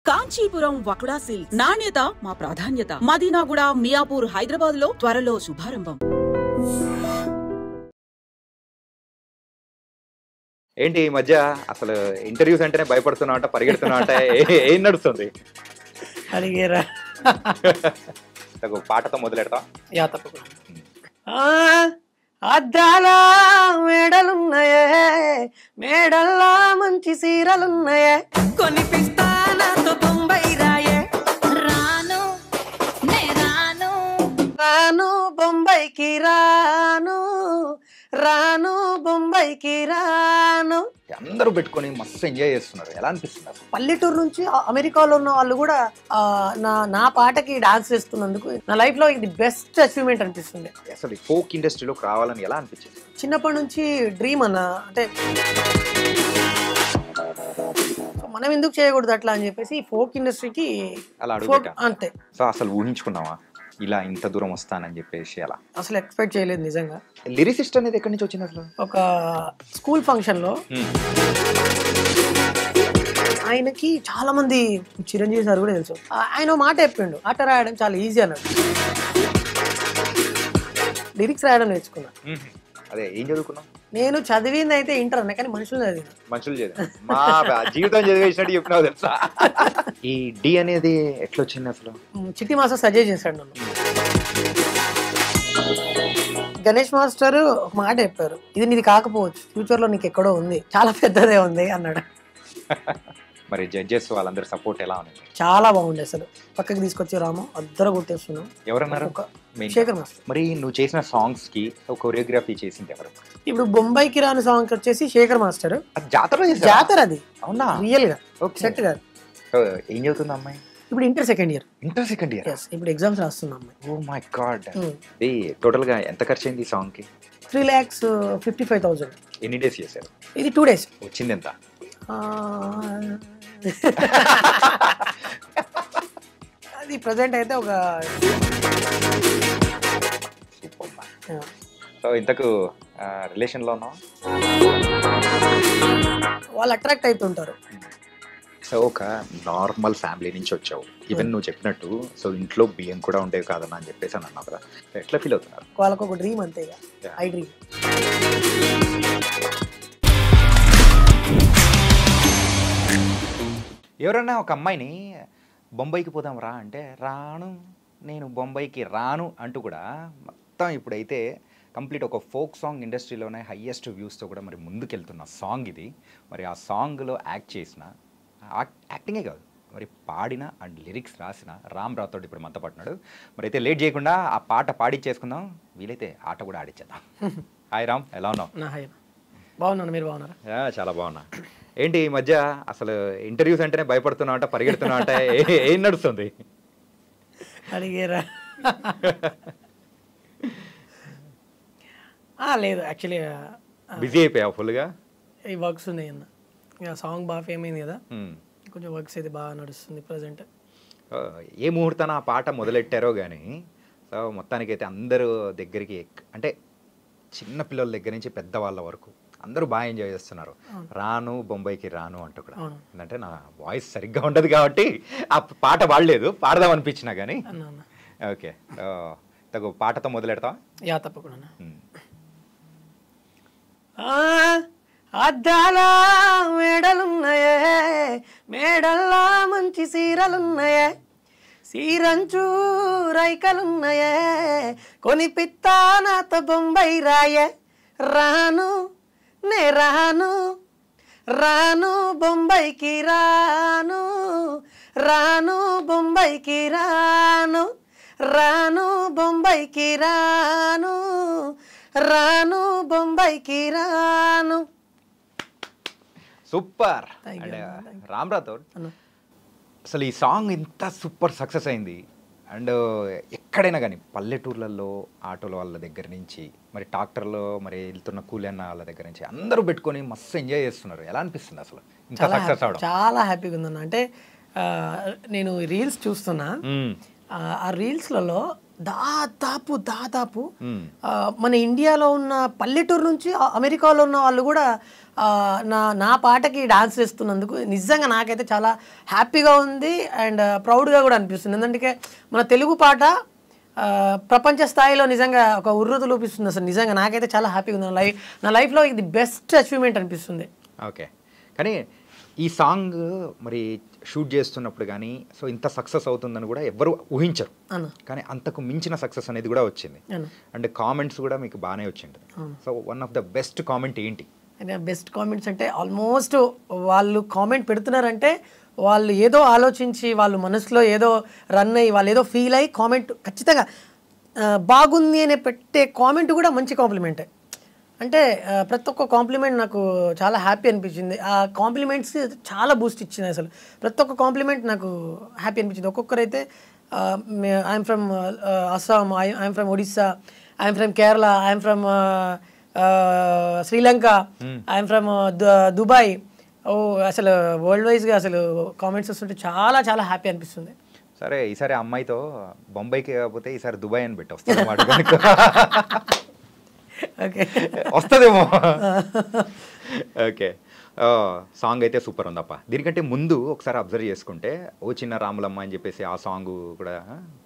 Kanchipuram వకుడా silks నాణ్యత మా ప్రాధాన్యత. మదీనాగూడ, మియాపూర్, హైదరాబాద్ లో త్వరలో శుభారంభం. ఏంటి ఈ మధ్య అసలు ఇంటర్వ్యూస్ అంటేనే భయపడుతున్నా అంట, పరిగెడుతున్నా అంట, ఏం నడుస్తుంది? అడిగేరా పాటతో మొదలెడతాం. అద్దాల మేడలున్నాయే, మేడల్లా మంచి సీరలున్నాయే, కొనిపిస్తా నాతో బొంబాయి రాయే, రాను నే రాను, రాను బొంబాయికి రాను, రాను బొంబాయికి రాను. అందరూ పెట్టుకొని మస్తు ఎంజాయ్ చేస్తున్నారు. ఎలా అనిపిస్తున్నారు? పల్లెటూరు నుంచి అమెరికాలో ఉన్న వాళ్ళు కూడా నా పాటకి డాన్స్ చేస్తున్నందుకు నా లైఫ్ లో ఇది బెస్ట్ అచీవ్మెంట్ అనిపిస్తుంది. అసలు ఫోక్ ఇండస్ట్రీలోకి రావాలని ఎలా అనిపించింది? చిన్నప్పటి నుంచి డ్రీమ్ అన్న, అంటే మనం ఎందుకు చేయకూడదు అట్లా అని చెప్పేసి ఫోక్ ఇండస్ట్రీకి అలా అడుగు అంతే. సో అసలు ఊహించుకున్నావా ఇలా ఇంత దూరం వస్తానని చెప్పేసి? అలా అసలు ఎక్స్పెక్ట్ చేయలేదు నిజంగా. లిరిసిస్ట్ అనేది ఎక్కడి నుంచి వచ్చింది అసలు? ఒక స్కూల్ ఫంక్షన్ లో ఆయనకి చాలా మంది, చిరంజీవి సార్ కూడా తెలుసు, ఆయన మాట చెప్పిండు, ఆట రాయడం చాలా ఈజీ అన్నాడు. లిరిక్స్ రాయడం నేర్చుకున్నా. అదే ఏం చదువుకున్నావు? నేను చదివింది అయితే ఇంటర్ అన్న, కానీ మనుషులు చదివిన. మనుషులు చదివి మా జీవితం చదివేసినట్టు చెప్పినావు తెలుసా. ఈ డి అనేది ఎట్లా వచ్చింది అసలు? చిట్టి మాస్టర్ సజెస్ట్ చేశాడు నన్ను. గణేష్ మాస్టర్ ఒక మాట చెప్పారు, ఇది నీది కాకపోవచ్చు, ఫ్యూచర్ లో నీకు ఎక్కడో ఉంది, చాలా పెద్దదే ఉంది అన్నాడు. మరి జడ్జెస్ వాళ్ళందరూ సపోర్ట్ ఎలా ఉంది? చాలా బాగుంది. అసలు పక్కకి తీసుకొచ్చి రాము అద్దరు కొట్టేస్తున్నాం. ఎవరన్నారు? శేఖర్ మాస్టర్. మరి నువ్వు చేసిన సాంగ్స్ కి కొరియోగ్రఫీ చేసింది ఎవరు? ఇప్పుడు బొంబాయికి రాని సాంగ్ వచ్చేసి శేఖర్ మాస్టర్. జాతర అది. అవునా? రియల్ గా సెట్ గారు. ఏం చదువుతుంది అమ్మాయి? ఇప్పుడు inter second year. Inter second year? ఇప్పుడు ఎగ్జామ్స్ రాస్తున్నా అమ్మాయి. Oh my God. టోటల్ గా ఎంత ఖర్చు అయింది ఈ సాంగ్ కి? 3,55,000. ఎన్ని డేస్ చేశారు? ఇది 2 days. వచ్చింది ఎంత? అది ప్రజెంట్ అయితే ఒక. సో ఇంతకు రిలేషన్ లో ఉన్నావా? వాళ్ళు అట్రాక్ట్ అవుతుంటారు. సో ఒక నార్మల్ ఫ్యామిలీ నుంచి వచ్చావు, ఈవెన్ నువ్వు చెప్పినట్టు సో ఇంట్లో బియ్యం కూడా ఉండేవి కాదన్నా అని చెప్పేసి అని అన్నావు కదా, ఎట్లా ఫీల్ అవుతున్నారు? వాళ్ళకు ఒక డ్రీమ్ అంతే, ఐ డ్రీమ్. ఎవరన్నా ఒక అమ్మాయిని బొంబాయికి పోదాం రా అంటే రాను, నేను బొంబాయికి రాను అంటూ కూడా మొత్తం ఇప్పుడైతే కంప్లీట్ ఒక ఫోక్ సాంగ్ ఇండస్ట్రీలోనే హయ్యెస్ట్ వ్యూస్తో కూడా మరి ముందుకెళ్తున్న సాంగ్ ఇది. మరి ఆ సాంగ్లో యాక్ట్ చేసిన, యాక్టింగే కాదు మరి పాడిన అండ్ లిరిక్స్ రాసిన రామ్ రాథోడ్ ఇప్పుడు మనతో పట్టినాడు. మరి అయితే లేట్ చేయకుండా ఆ పాట పాడిచ్చేసుకుందాం, వీలైతే ఆట కూడా ఆడిచ్చేద్దాం. హాయ్ రామ్, ఎలా ఉన్నావు? బాగున్నాను, మీరు బాగున్నారా? చాలా బాగున్నా. ఏంటి ఈ మధ్య అసలు ఇంటర్వ్యూస్ అంటేనే భయపడుతున్నా అంట, పరిగెడుతున్నా అంట, ఏం నడుస్తుంది? అడిగేరా లేదు, యాక్చువల్లీ బిజీ అయిపోయావు ఫుల్గా? ఈ వర్క్స్ ఉన్నాయి అన్న, ఇక సాంగ్ బాగా ఫేమ్ అయింది కదా, కొంచెం వర్క్స్ అయితే బాగా నడుస్తుంది ప్రజెంట్. ఏ ముహూర్తాన ఆ పాట మొదలెట్టారో కానీ సో మొత్తానికైతే అందరూ దగ్గరికి, అంటే చిన్న పిల్లల దగ్గర నుంచి పెద్దవాళ్ళ వరకు అందరూ బాగా ఎంజాయ్ చేస్తున్నారు. రాను బొంబాయికి రాను అంటూ కూడా. ఎందుకంటే నా వాయిస్ సరిగ్గా ఉండదు కాబట్టి ఆ పాట పాడలేదు, పాడదాం అనిపించినా కానీ. ఓకే, తగు పాటతో మొదలెడతావా? యా తప్పకుండా. అద్దాల మేడలున్నాయే, మేడల్లా మంచి సీరలున్నాయే, సీరంచు రైకలున్నాయే, కొనిపిత్తా నాతో బొంబాయి రాయే, రాను నే రాను, రాను బొంబాయికి రాను, రాను బొంబాయికి రాను, రాను బొంబాయికి రాను, రాను బొంబాయికి రాను. సూపర్. రామ్ రాథోడ్, అసలు ఈ సాంగ్ ఇంత సూపర్ సక్సెస్ అయింది. అండ్ ఎక్కడైనా కానీ పల్లెటూర్లలో ఆటోల వాళ్ళ దగ్గర నుంచి మరి ట్రాక్టర్లో మరి వెళ్తున్న కూలన్న వాళ్ళ దగ్గర నుంచి అందరూ పెట్టుకొని మస్తు ఎంజాయ్ చేస్తున్నారు. ఎలా అనిపిస్తుంది అసలు ఇంత సక్సెస్ అవడం? చాలా హ్యాపీగా ఉందన్న. అంటే నేను రీల్స్ చూస్తున్నా, ఆ రీల్స్లలో దాదాపు మన ఇండియాలో ఉన్న పల్లెటూరు నుంచి అమెరికాలో ఉన్న వాళ్ళు కూడా నా పాటకి డాన్స్ చేస్తున్నందుకు నిజంగా నాకైతే చాలా హ్యాపీగా ఉంది అండ్ ప్రౌడ్గా కూడా అనిపిస్తుంది. ఎందుకంటే మన తెలుగు పాట ప్రపంచ స్థాయిలో నిజంగా ఒక ఉర్రూతు లోపిస్తుంది. అసలు నిజంగా నాకైతే చాలా హ్యాపీగా ఉంది. నా లైఫ్లో ఇది బెస్ట్ అచీవ్మెంట్ అనిపిస్తుంది. ఓకే, కానీ ఈ సాంగ్ మరి షూట్ చేస్తున్నప్పుడు కానీ సో ఇంత సక్సెస్ అవుతుందని కూడా ఎవరు ఊహించరు, కానీ అంతకు మించిన సక్సెస్ అనేది కూడా వచ్చింది. అండ్ కామెంట్స్ కూడా మీకు బాగానే వచ్చింది. So one of the best comment ఏంటి? బెస్ట్ కామెంట్స్ అంటే ఆల్మోస్ట్ వాళ్ళు కామెంట్ పెడుతున్నారంటే వాళ్ళు ఏదో ఆలోచించి వాళ్ళు మనసులో ఏదో రన్ అయ్యి వాళ్ళు ఏదో ఫీల్ అయ్యి కామెంట్ ఖచ్చితంగా బాగుంది అని పెట్టే కామెంట్ కూడా మంచి కాంప్లిమెంటే. అంటే ప్రతి ఒక్క కాంప్లిమెంట్ నాకు చాలా హ్యాపీ అనిపించింది. ఆ కాంప్లిమెంట్స్ చాలా బూస్ట్ ఇచ్చింది. అసలు ప్రతి ఒక్క కాంప్లిమెంట్ నాకు హ్యాపీ అనిపించింది. ఒక్కొక్కరైతే I'm from Assam, I'm from Odisha, I'm from Kerala, I'm from Sri Lanka, I'm from Dubai. అసలు వరల్డ్ వైజ్గా అసలు కామెంట్స్ వస్తుంటే చాలా చాలా హ్యాపీ అనిపిస్తుంది. సరే, ఈసారి అమ్మాయితో బొంబాయికి కాకపోతే ఈసారి దుబాయ్ అని పెట్టి వస్తుంది వస్తుందేమో. ఓకే, సాంగ్ అయితే సూపర్ ఉందప్ప. దీనికంటే ముందు ఒకసారి అబ్జర్వ్ చేసుకుంటే ఓ చిన్న రాములమ్మ అని చెప్పేసి ఆ సాంగ్ కూడా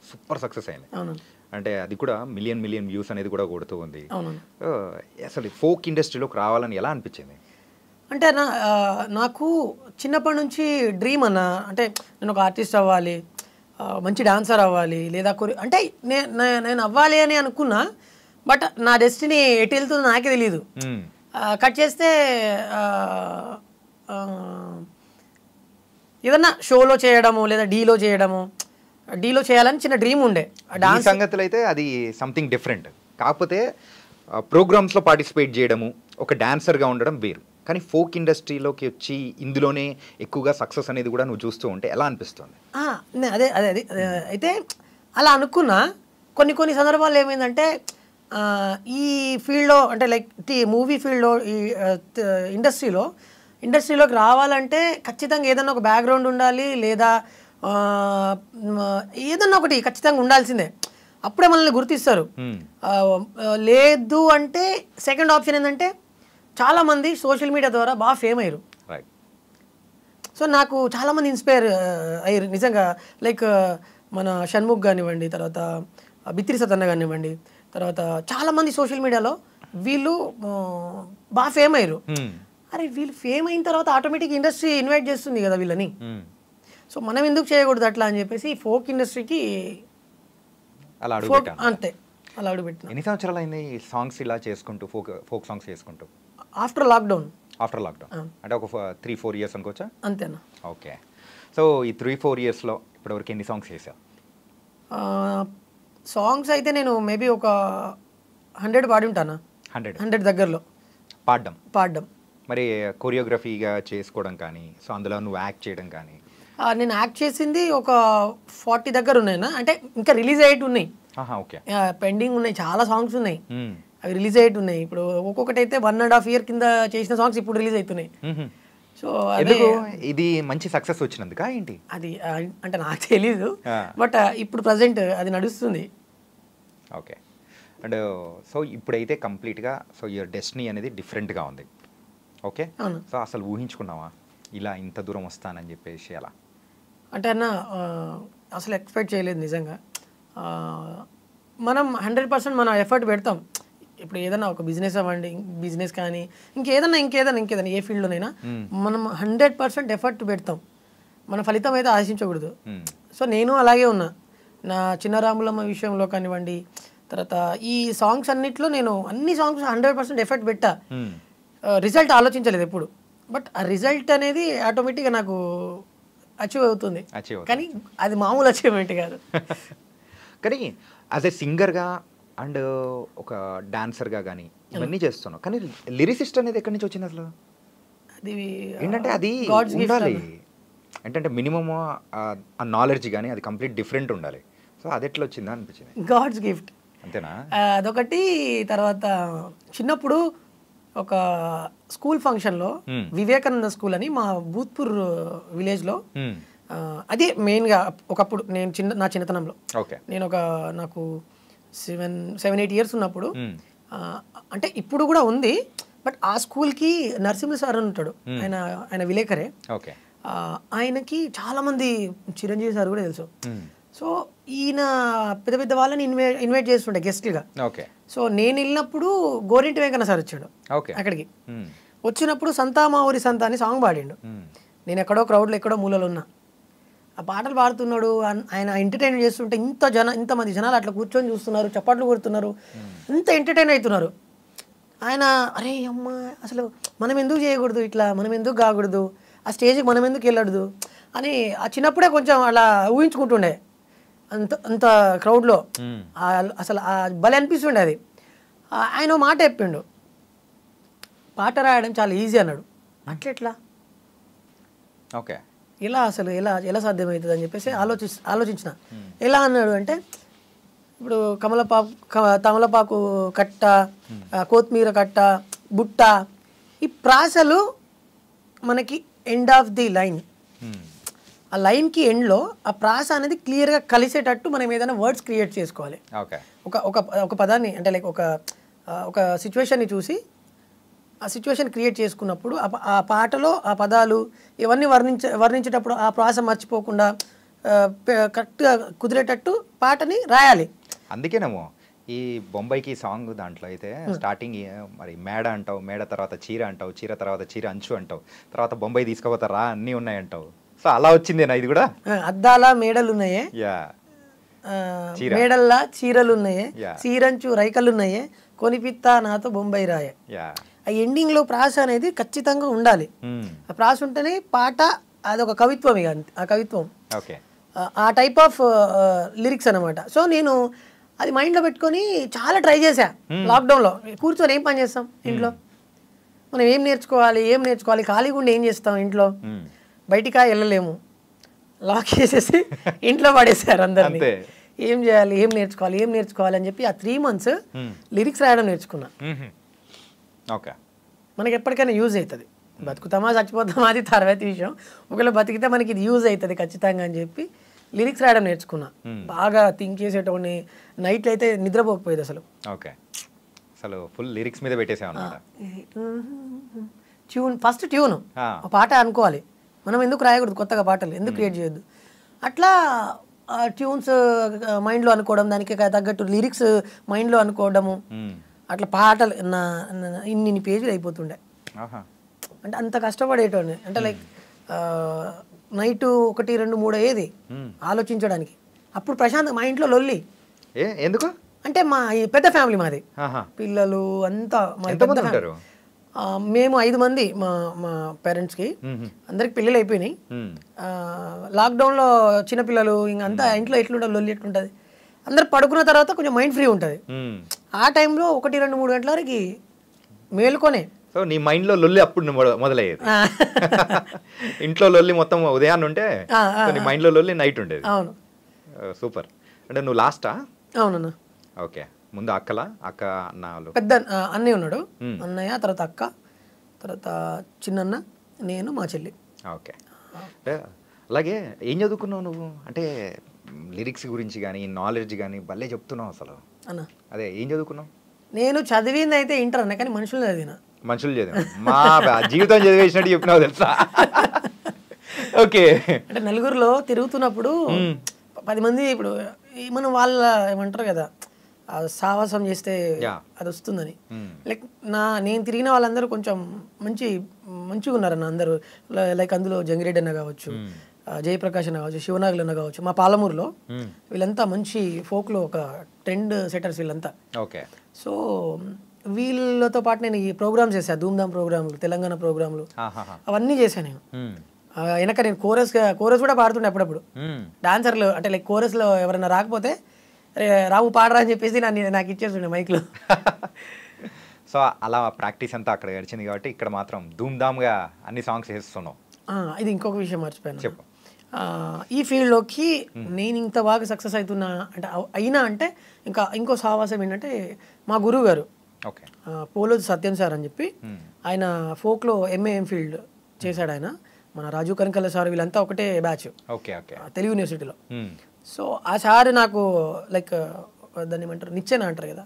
సూపర్ సక్సెస్ అయింది. అంటే అది కూడా మిలియన్ వ్యూస్ అనేది కూడా కొడుతూ ఉంది. అసలు ఫోక్ ఇండస్ట్రీలోకి రావాలని ఎలా అనిపించింది? అంటే నాకు చిన్నప్పటి నుంచి డ్రీమ్ అన్న, అంటే నేను ఒక ఆర్టిస్ట్ అవ్వాలి, మంచి డాన్సర్ అవ్వాలి, లేదా అంటే నేను అవ్వాలి అని అనుకున్నా. బట్ నా డెస్టినీ ఎటు వెళ్తుందో నాకే తెలియదు. కట్ చేస్తే ఏదన్నా షోలో చేయడము లేదా డీలో చేయాలని చిన్న డ్రీమ్ ఉండే. డాన్స్ సంగతులు అయితే అది సంథింగ్ డిఫరెంట్. కాకపోతే ప్రోగ్రామ్స్లో పార్టిసిపేట్ చేయడము, ఒక డాన్సర్గా ఉండడం వేరు. కానీ ఫోక్ ఇండస్ట్రీలోకి వచ్చి ఇందులోనే ఎక్కువగా సక్సెస్ అనేది కూడా నువ్వు చూస్తూ ఉంటే ఎలా అనిపిస్తుంది? అదే అయితే అలా అనుకున్నా. కొన్ని సందర్భాల్లో ఏమైందంటే ఈ ఫీల్డ్లో అంటే లైక్ మూవీ ఫీల్డ్లో ఈ ఇండస్ట్రీలోకి రావాలంటే ఖచ్చితంగా ఏదన్నా ఒక బ్యాక్గ్రౌండ్ ఉండాలి, లేదా ఏదన్నా ఒకటి ఖచ్చితంగా ఉండాల్సిందే. అప్పుడే మనల్ని గుర్తిస్తారు. లేదు అంటే సెకండ్ ఆప్షన్ ఏంటంటే చాలామంది సోషల్ మీడియా ద్వారా బాగా ఫేమ్ అయ్యారు. సో నాకు చాలామంది ఇన్స్పైర్ అయ్యారు నిజంగా. లైక్ మన షణ్ముఖ్ కానివ్వండి, తర్వాత బిత్రి సతన్న కానివ్వండి, తర్వాత చాలామంది సోషల్ మీడియాలో వీళ్ళు బాగా ఫేమ్ అయ్యారు. అరే వీళ్ళు ఫేమ్ అయిన తర్వాత ఆటోమేటిక్ ఇండస్ట్రీ ఇన్వైట్ చేస్తుంది కదా వీళ్ళని. సో మనం ఎందుకు చేయకూడదు అట్లా అని చెప్పేసి ఫోక్ ఇండస్ట్రీకి అంతే అలా అడుగుపెట్టిన. ఎన్ని సంవత్సరాలు అయింది ఈ సాంగ్స్ ఇలా చేసుకుంటూ, ఫోక్ సాంగ్స్ చేసుకుంటూ? ఆఫ్టర్ లాక్డౌన్ అంటే ఒక 3-4 ఇయర్స్ అనుకోవచ్చా? అంతేనా? ఓకే. సో ఈ 3-4 ఇయర్స్లో ఇప్పటివరకు ఎన్ని సాంగ్స్ చేసావు? సాంగ్స్ అయితే నేను మేబీ ఒక 100 పాడి ఉంటానా. 100 దగ్గరలో పాడడం. మరి కొరియోగ్రఫీగా చేసుకోవడం కానీ, సో అందులో నువ్వు యాక్ట్ చేయడం కానీ? నేను యాక్ట్ చేసింది ఒక 40 దగ్గర ఉన్నాయినా. అంటే ఇంకా రిలీజ్ అయ్యేటి ఉన్నాయి, పెండింగ్ ఉన్నాయి, చాలా సాంగ్స్ ఉన్నాయి, అవి రిలీజ్ అయ్యేటి ఉన్నాయి. ఇప్పుడు ఒక్కొక్కటి అయితే 1.5 year కింద చేసిన సాంగ్స్ ఇప్పుడు రిలీజ్ అవుతున్నాయి. సో ఇది మంచి సక్సెస్ వచ్చినందుకా ఏంటి? అది అంటే నాకు తెలీదు, బట్ ఇప్పుడు ప్రజెంట్ అది నడుస్తుంది. ఓకే. అండ్ సో ఇప్పుడైతే కంప్లీట్గా సో యువర్ డెస్టినీ అనేది డిఫరెంట్గా ఉంది. ఓకే. సో అసలు ఊహించుకున్నావా ఇలా ఇంత దూరం వస్తానని చెప్పేసి? అలా అంటే అన్న అసలు ఎక్స్పెక్ట్ చేయలేదు నిజంగా. మనం 100% మన ఎఫర్ట్ పెడతాం. ఇప్పుడు ఏదైనా ఒక బిజినెస్ కానీ ఇంకేదైనా ఏ ఫీల్డ్లోనైనా మనం 100% ఎఫర్ట్ పెడతాం. మన ఫలితం అయితే ఆశించకూడదు. సో నేను అలాగే ఉన్నా. నా చిన్న రాములమ్మ విషయంలో కానివ్వండి, తర్వాత ఈ సాంగ్స్ అన్నిట్లో నేను అన్ని సాంగ్స్ 100% ఎఫర్ట్ పెట్టా. రిజల్ట్ ఆలోచించలేదు ఎప్పుడు. బట్ ఆ రిజల్ట్ అనేది ఆటోమేటిక్గా నాకు అచీవ్ అవుతుంది. కానీ అది మామూలు అచీవ్మెంట్ కాదు. కానీ యాజ్ ఎ సింగర్గా అండ్ ఒక డాన్సర్గా కానీ ఇవన్నీ చేస్తున్నావు, కానీ లిరిసిస్ట్ అనేది ఎక్కడి నుంచి వచ్చింది అసలు? అది ఏంటంటే అది ఉండాలి, ఏంటంటే మినిమమ్ ఆ నాలెడ్జ్ కానీ అది కంప్లీట్ డిఫరెంట్ ఉండాలి. సో అది ఎట్లా వచ్చిందా అనిపించింది? గాడ్స్ గిఫ్ట్ అంతేనా? అదొకటి. తర్వాత చిన్నప్పుడు ఒక స్కూల్ ఫంక్షన్లో వివేకానంద స్కూల్ అని మా భూత్పూర్ విలేజ్లో అదే మెయిన్గా ఒకప్పుడు నా చిన్నతనంలో ఓకే. నేను నాకు 7-8 ఇయర్స్ ఉన్నప్పుడు అంటే ఇప్పుడు కూడా ఉంది, బట్ ఆ స్కూల్కి నరసింహ సార్ అని ఉంటాడు, ఆయన విలేకరే. ఓకే. ఆయనకి చాలామంది చిరంజీవి సార్ కూడా తెలుసు. సో ఈయన పెద్ద పెద్ద వాళ్ళని ఇన్వైట్ చేస్తుండే గెస్ట్లుగా. ఓకే. సో నేను వెళ్ళినప్పుడు గోరింటి వెంకన్న సార్ వచ్చాడు అక్కడికి. వచ్చినప్పుడు సంతా మా ఊరి సంత అని సాంగ్ పాడిండు. నేను ఎక్కడో క్రౌడ్లో ఎక్కడో మూలలో ఉన్నా, ఆ పాటలు పాడుతున్నాడు, ఆయన ఎంటర్టైన్ చేస్తుంటే ఇంతమంది జనాలు అట్లా కూర్చొని చూస్తున్నారు, చప్పట్లు కొడుతున్నారు, ఇంత ఎంటర్టైన్ అవుతున్నారు. ఆయన అరే అమ్మ అసలు మనం ఎందుకు చేయకూడదు ఇట్లా, మనం ఎందుకు కాకూడదు, ఆ స్టేజ్కి మనం ఎందుకు వెళ్ళకూడదు అని ఆ చిన్నప్పుడే కొంచెం అలా ఊహించుకుంటుండే అంత క్రౌడ్లో. అసలు భలే అనిపిస్తుండే అది. ఆయన మాట చెప్పిండు, పాట రాయడం చాలా ఈజీ అన్నాడు. అట్లెట్లా, ఓకే, ఎలా అసలు ఎలా సాధ్యమవుతుంది అని చెప్పేసి ఆలోచించిన. ఎలా అన్నాడు అంటే, ఇప్పుడు తమలపాకు కట్ట, కొత్తిమీర కట్ట, బుట్ట, ఈ ప్రాసలు మనకి ఎండ్ ఆఫ్ ది లైన్, ఆ లైన్కి ఎండ్లో ఆ ప్రాస అనేది క్లియర్గా కలిసేటట్టు మనం ఏదైనా వర్డ్స్ క్రియేట్ చేసుకోవాలి. ఒక పదాన్ని అంటే లైక్ ఒక సిచ్యువేషన్ని చూసి ఆ సిచ్యువేషన్ క్రియేట్ చేసుకున్నప్పుడు ఆ పాటలో ఆ పదాలు ఇవన్నీ వర్ణించేటప్పుడు ఆ ప్రాస మర్చిపోకుండా కరెక్ట్గా కుదిరేటట్టు పాటని రాయాలి. అందుకేనేమో ఈ బొంబాయికి సాంగ్ దాంట్లో అయితే స్టార్టింగ్ మరి మేడ అంటావు, మేడ తర్వాత చీర అంటావు, చీర తర్వాత చీర అంచు అంటావు, తర్వాత బొంబాయి తీసుకుపోతారా అన్నీ ఉన్నాయంటావు. సో అలా వచ్చిందేనా ఇది కూడా? అద్దాల మేడలు ఉన్నాయే, మేడల్లా చీరలు ఉన్నాయే, చీరంచు రైకలు ఉన్నాయే, కొనిపిత్తా నాతో బొంబాయి రాయే. ఆ ఎండింగ్ లో ప్రాస అనేది ఖచ్చితంగా ఉండాలి. ఆ ప్రాస ఉంటేనే పాట అదొక కవిత్వం. ఇక ఆ కవిత్వం ఆ టైప్ ఆఫ్ లిరిక్స్ అనమాట. సో నేను అది మైండ్లో పెట్టుకొని చాలా ట్రై చేశా. లాక్డౌన్లో కూర్చొని ఏం పని చేస్తాం ఇంట్లో, మనం ఏం నేర్చుకోవాలి, ఖాళీగా ఉండి ఏం చేస్తాం ఇంట్లో, బయటికా వెళ్ళలేము, లాక్ చేసేసి ఇంట్లో పడేసారు అందరినీ. ఏం చేయాలి, ఏం నేర్చుకోవాలి అని చెప్పి ఆ 3 months లిరిక్స్ రాయడం నేర్చుకున్నా. ఓకే, మనకి ఎప్పటికైనా యూజ్ అవుతుంది. బతుకుతామా చచ్చిపోతామా అది తర్వాత విషయం, ఒకవేళ బతికితే మనకి ఇది యూజ్ అవుతుంది ఖచ్చితంగా అని చెప్పి లిరిక్స్ రాయడం నేర్చుకున్నా. బాగా థింక్ చేసేటోని, నైట్లో అయితే నిద్రపోకపోయేది అసలు. ఓకే, అసలు ఫుల్ లిరిక్స్ మీద పెట్టేసాం అన్నమాట. ఫస్ట్ ట్యూన్ పాట అనుకోవాలి, మనం ఎందుకు రాయకూడదు కొత్తగా పాటలు, ఎందుకు క్రియేట్ చేయొద్దు. అట్లా ట్యూన్స్ మైండ్లో అనుకోవడం, దానికి తగ్గట్టు లిరిక్స్ మైండ్లో అనుకోవడము, అట్లా పాటలు ఇన్ని పేజీలు అయిపోతుండే. అంటే అంత కష్టపడేటోని, అంటే లైక్ నైట్ 1, 2, 3 అయ్యేది ఆలోచించడానికి. అప్పుడు ప్రశాంత్ మా ఇంట్లో లొల్లి. ఎందుకు అంటే మా పెద్ద ఫ్యామిలీ మాది, పిల్లలు అంతా మేము 5 మంది మా పేరెంట్స్కి, అందరికి పిల్లలు అయిపోయినాయి. లాక్డౌన్లో చిన్నపిల్లలు ఇంకంతా ఇంట్లో ఎట్లుంటుంది, లొల్లి ఎట్లుంటుంది. అందరు పడుకున్న తర్వాత కొంచెం మైండ్ ఫ్రీ ఉంటుంది. ఆ టైంలో 1, 2, 3 గంటల వరకు మేలుకొనే. సో నీ మైండ్లో లొల్లి అప్పుడు మొదలయ్యేది. ఇంట్లో లొల్లి మొత్తం ఉదయాన్నే ఉంటే నీ మైండ్లో లొల్లి నైట్ ఉండేది. అవును, సూపర్. అంటే నువ్వు లాస్టా? అవునన్నా. ఓకే, ముందు అక్క అన్న పెద్ద అన్నయ్య ఉన్నాడు, అన్నయ్య తర్వాత అక్క, తర్వాత చిన్నన్న, నేను, మా చెల్లి. ఓకే, అలాగే ఏం చదువుకున్నావు నువ్వు? అంటే లిరిక్స్ గురించి కానీ నాలెడ్జ్ కానీ భలే చెప్తున్నావు అసలు. అన్న అదే ఏం చదువుకున్నావు? నేను చదివింది అయితే ఇంటర్ అన్న, కానీ మనుషులు చదివిన. మనుషులు చదివా? మా జీవితం చదివేసినట్టు చెప్పినావు తెలుసా. ఓకే, అంటే నలుగురిలో తిరుగుతున్నప్పుడు 10 మంది, ఇప్పుడు మనం వాళ్ళ ఏమంటారు కదా, సాహసం చేస్తే అది వస్తుందని. లైక్ నేను తిరిగిన వాళ్ళందరూ కొంచెం మంచిగా ఉన్నారన్న అందరూ. లైక్ అందులో జంగిరెడ్డి అన్న కావచ్చు, జయప్రకాష్ అన్న కావచ్చు, శివనాగులు అన్న కావచ్చు, మా పాలమూరులో వీళ్ళంతా మంచి ఫోక్లో ఒక ట్రెండ్ సెటర్స్ వీళ్ళంతా. ఓకే, సో వీళ్ళతో పాటు నేను ఈ ప్రోగ్రామ్స్ చేశాను, ధూమ్ధామ్ ప్రోగ్రాంలు, తెలంగాణ ప్రోగ్రాంలు, అవన్నీ చేశాను నేను. వెనక నేను కోరస్ కూడా పాడుతుండే అప్పుడప్పుడు. డాన్సర్లు అంటే లైక్ కోరస్లో ఎవరైనా రాకపోతే రాము పాడరా అని చెప్పేసి నాకు ఇచ్చేస్తుండే మైక్లో. సో అలా ప్రాక్టీస్ అంతా అక్కడ గడిచింది కాబట్టి ఇక్కడ మాత్రం ధూమ్ధామ్గా అన్ని సాంగ్స్ వేస్తున్నావు. ఇది ఇంకొక విషయం మర్చిపోయాను. చెప్పు. ఈ ఫీల్డ్లోకి నేను ఇంత బాగా సక్సెస్ అవుతున్నా అంటే ఇంకో సావాసం ఏంటంటే మా గురువు గారు పోలోజు సత్యం సార్ అని చెప్పి, ఆయన ఫోక్లో MA MPhil చేశాడు. ఆయన మన రాజు కనకల్ల సార్ వీళ్ళంతా ఒకటే బ్యాచ్ ఓకే ఓకే తెలుగు యూనివర్సిటీలో. సో ఆ సార్ నాకు లైక్ దాన్ని ఏమంటారు నిచ్చెన అంటారు కదా,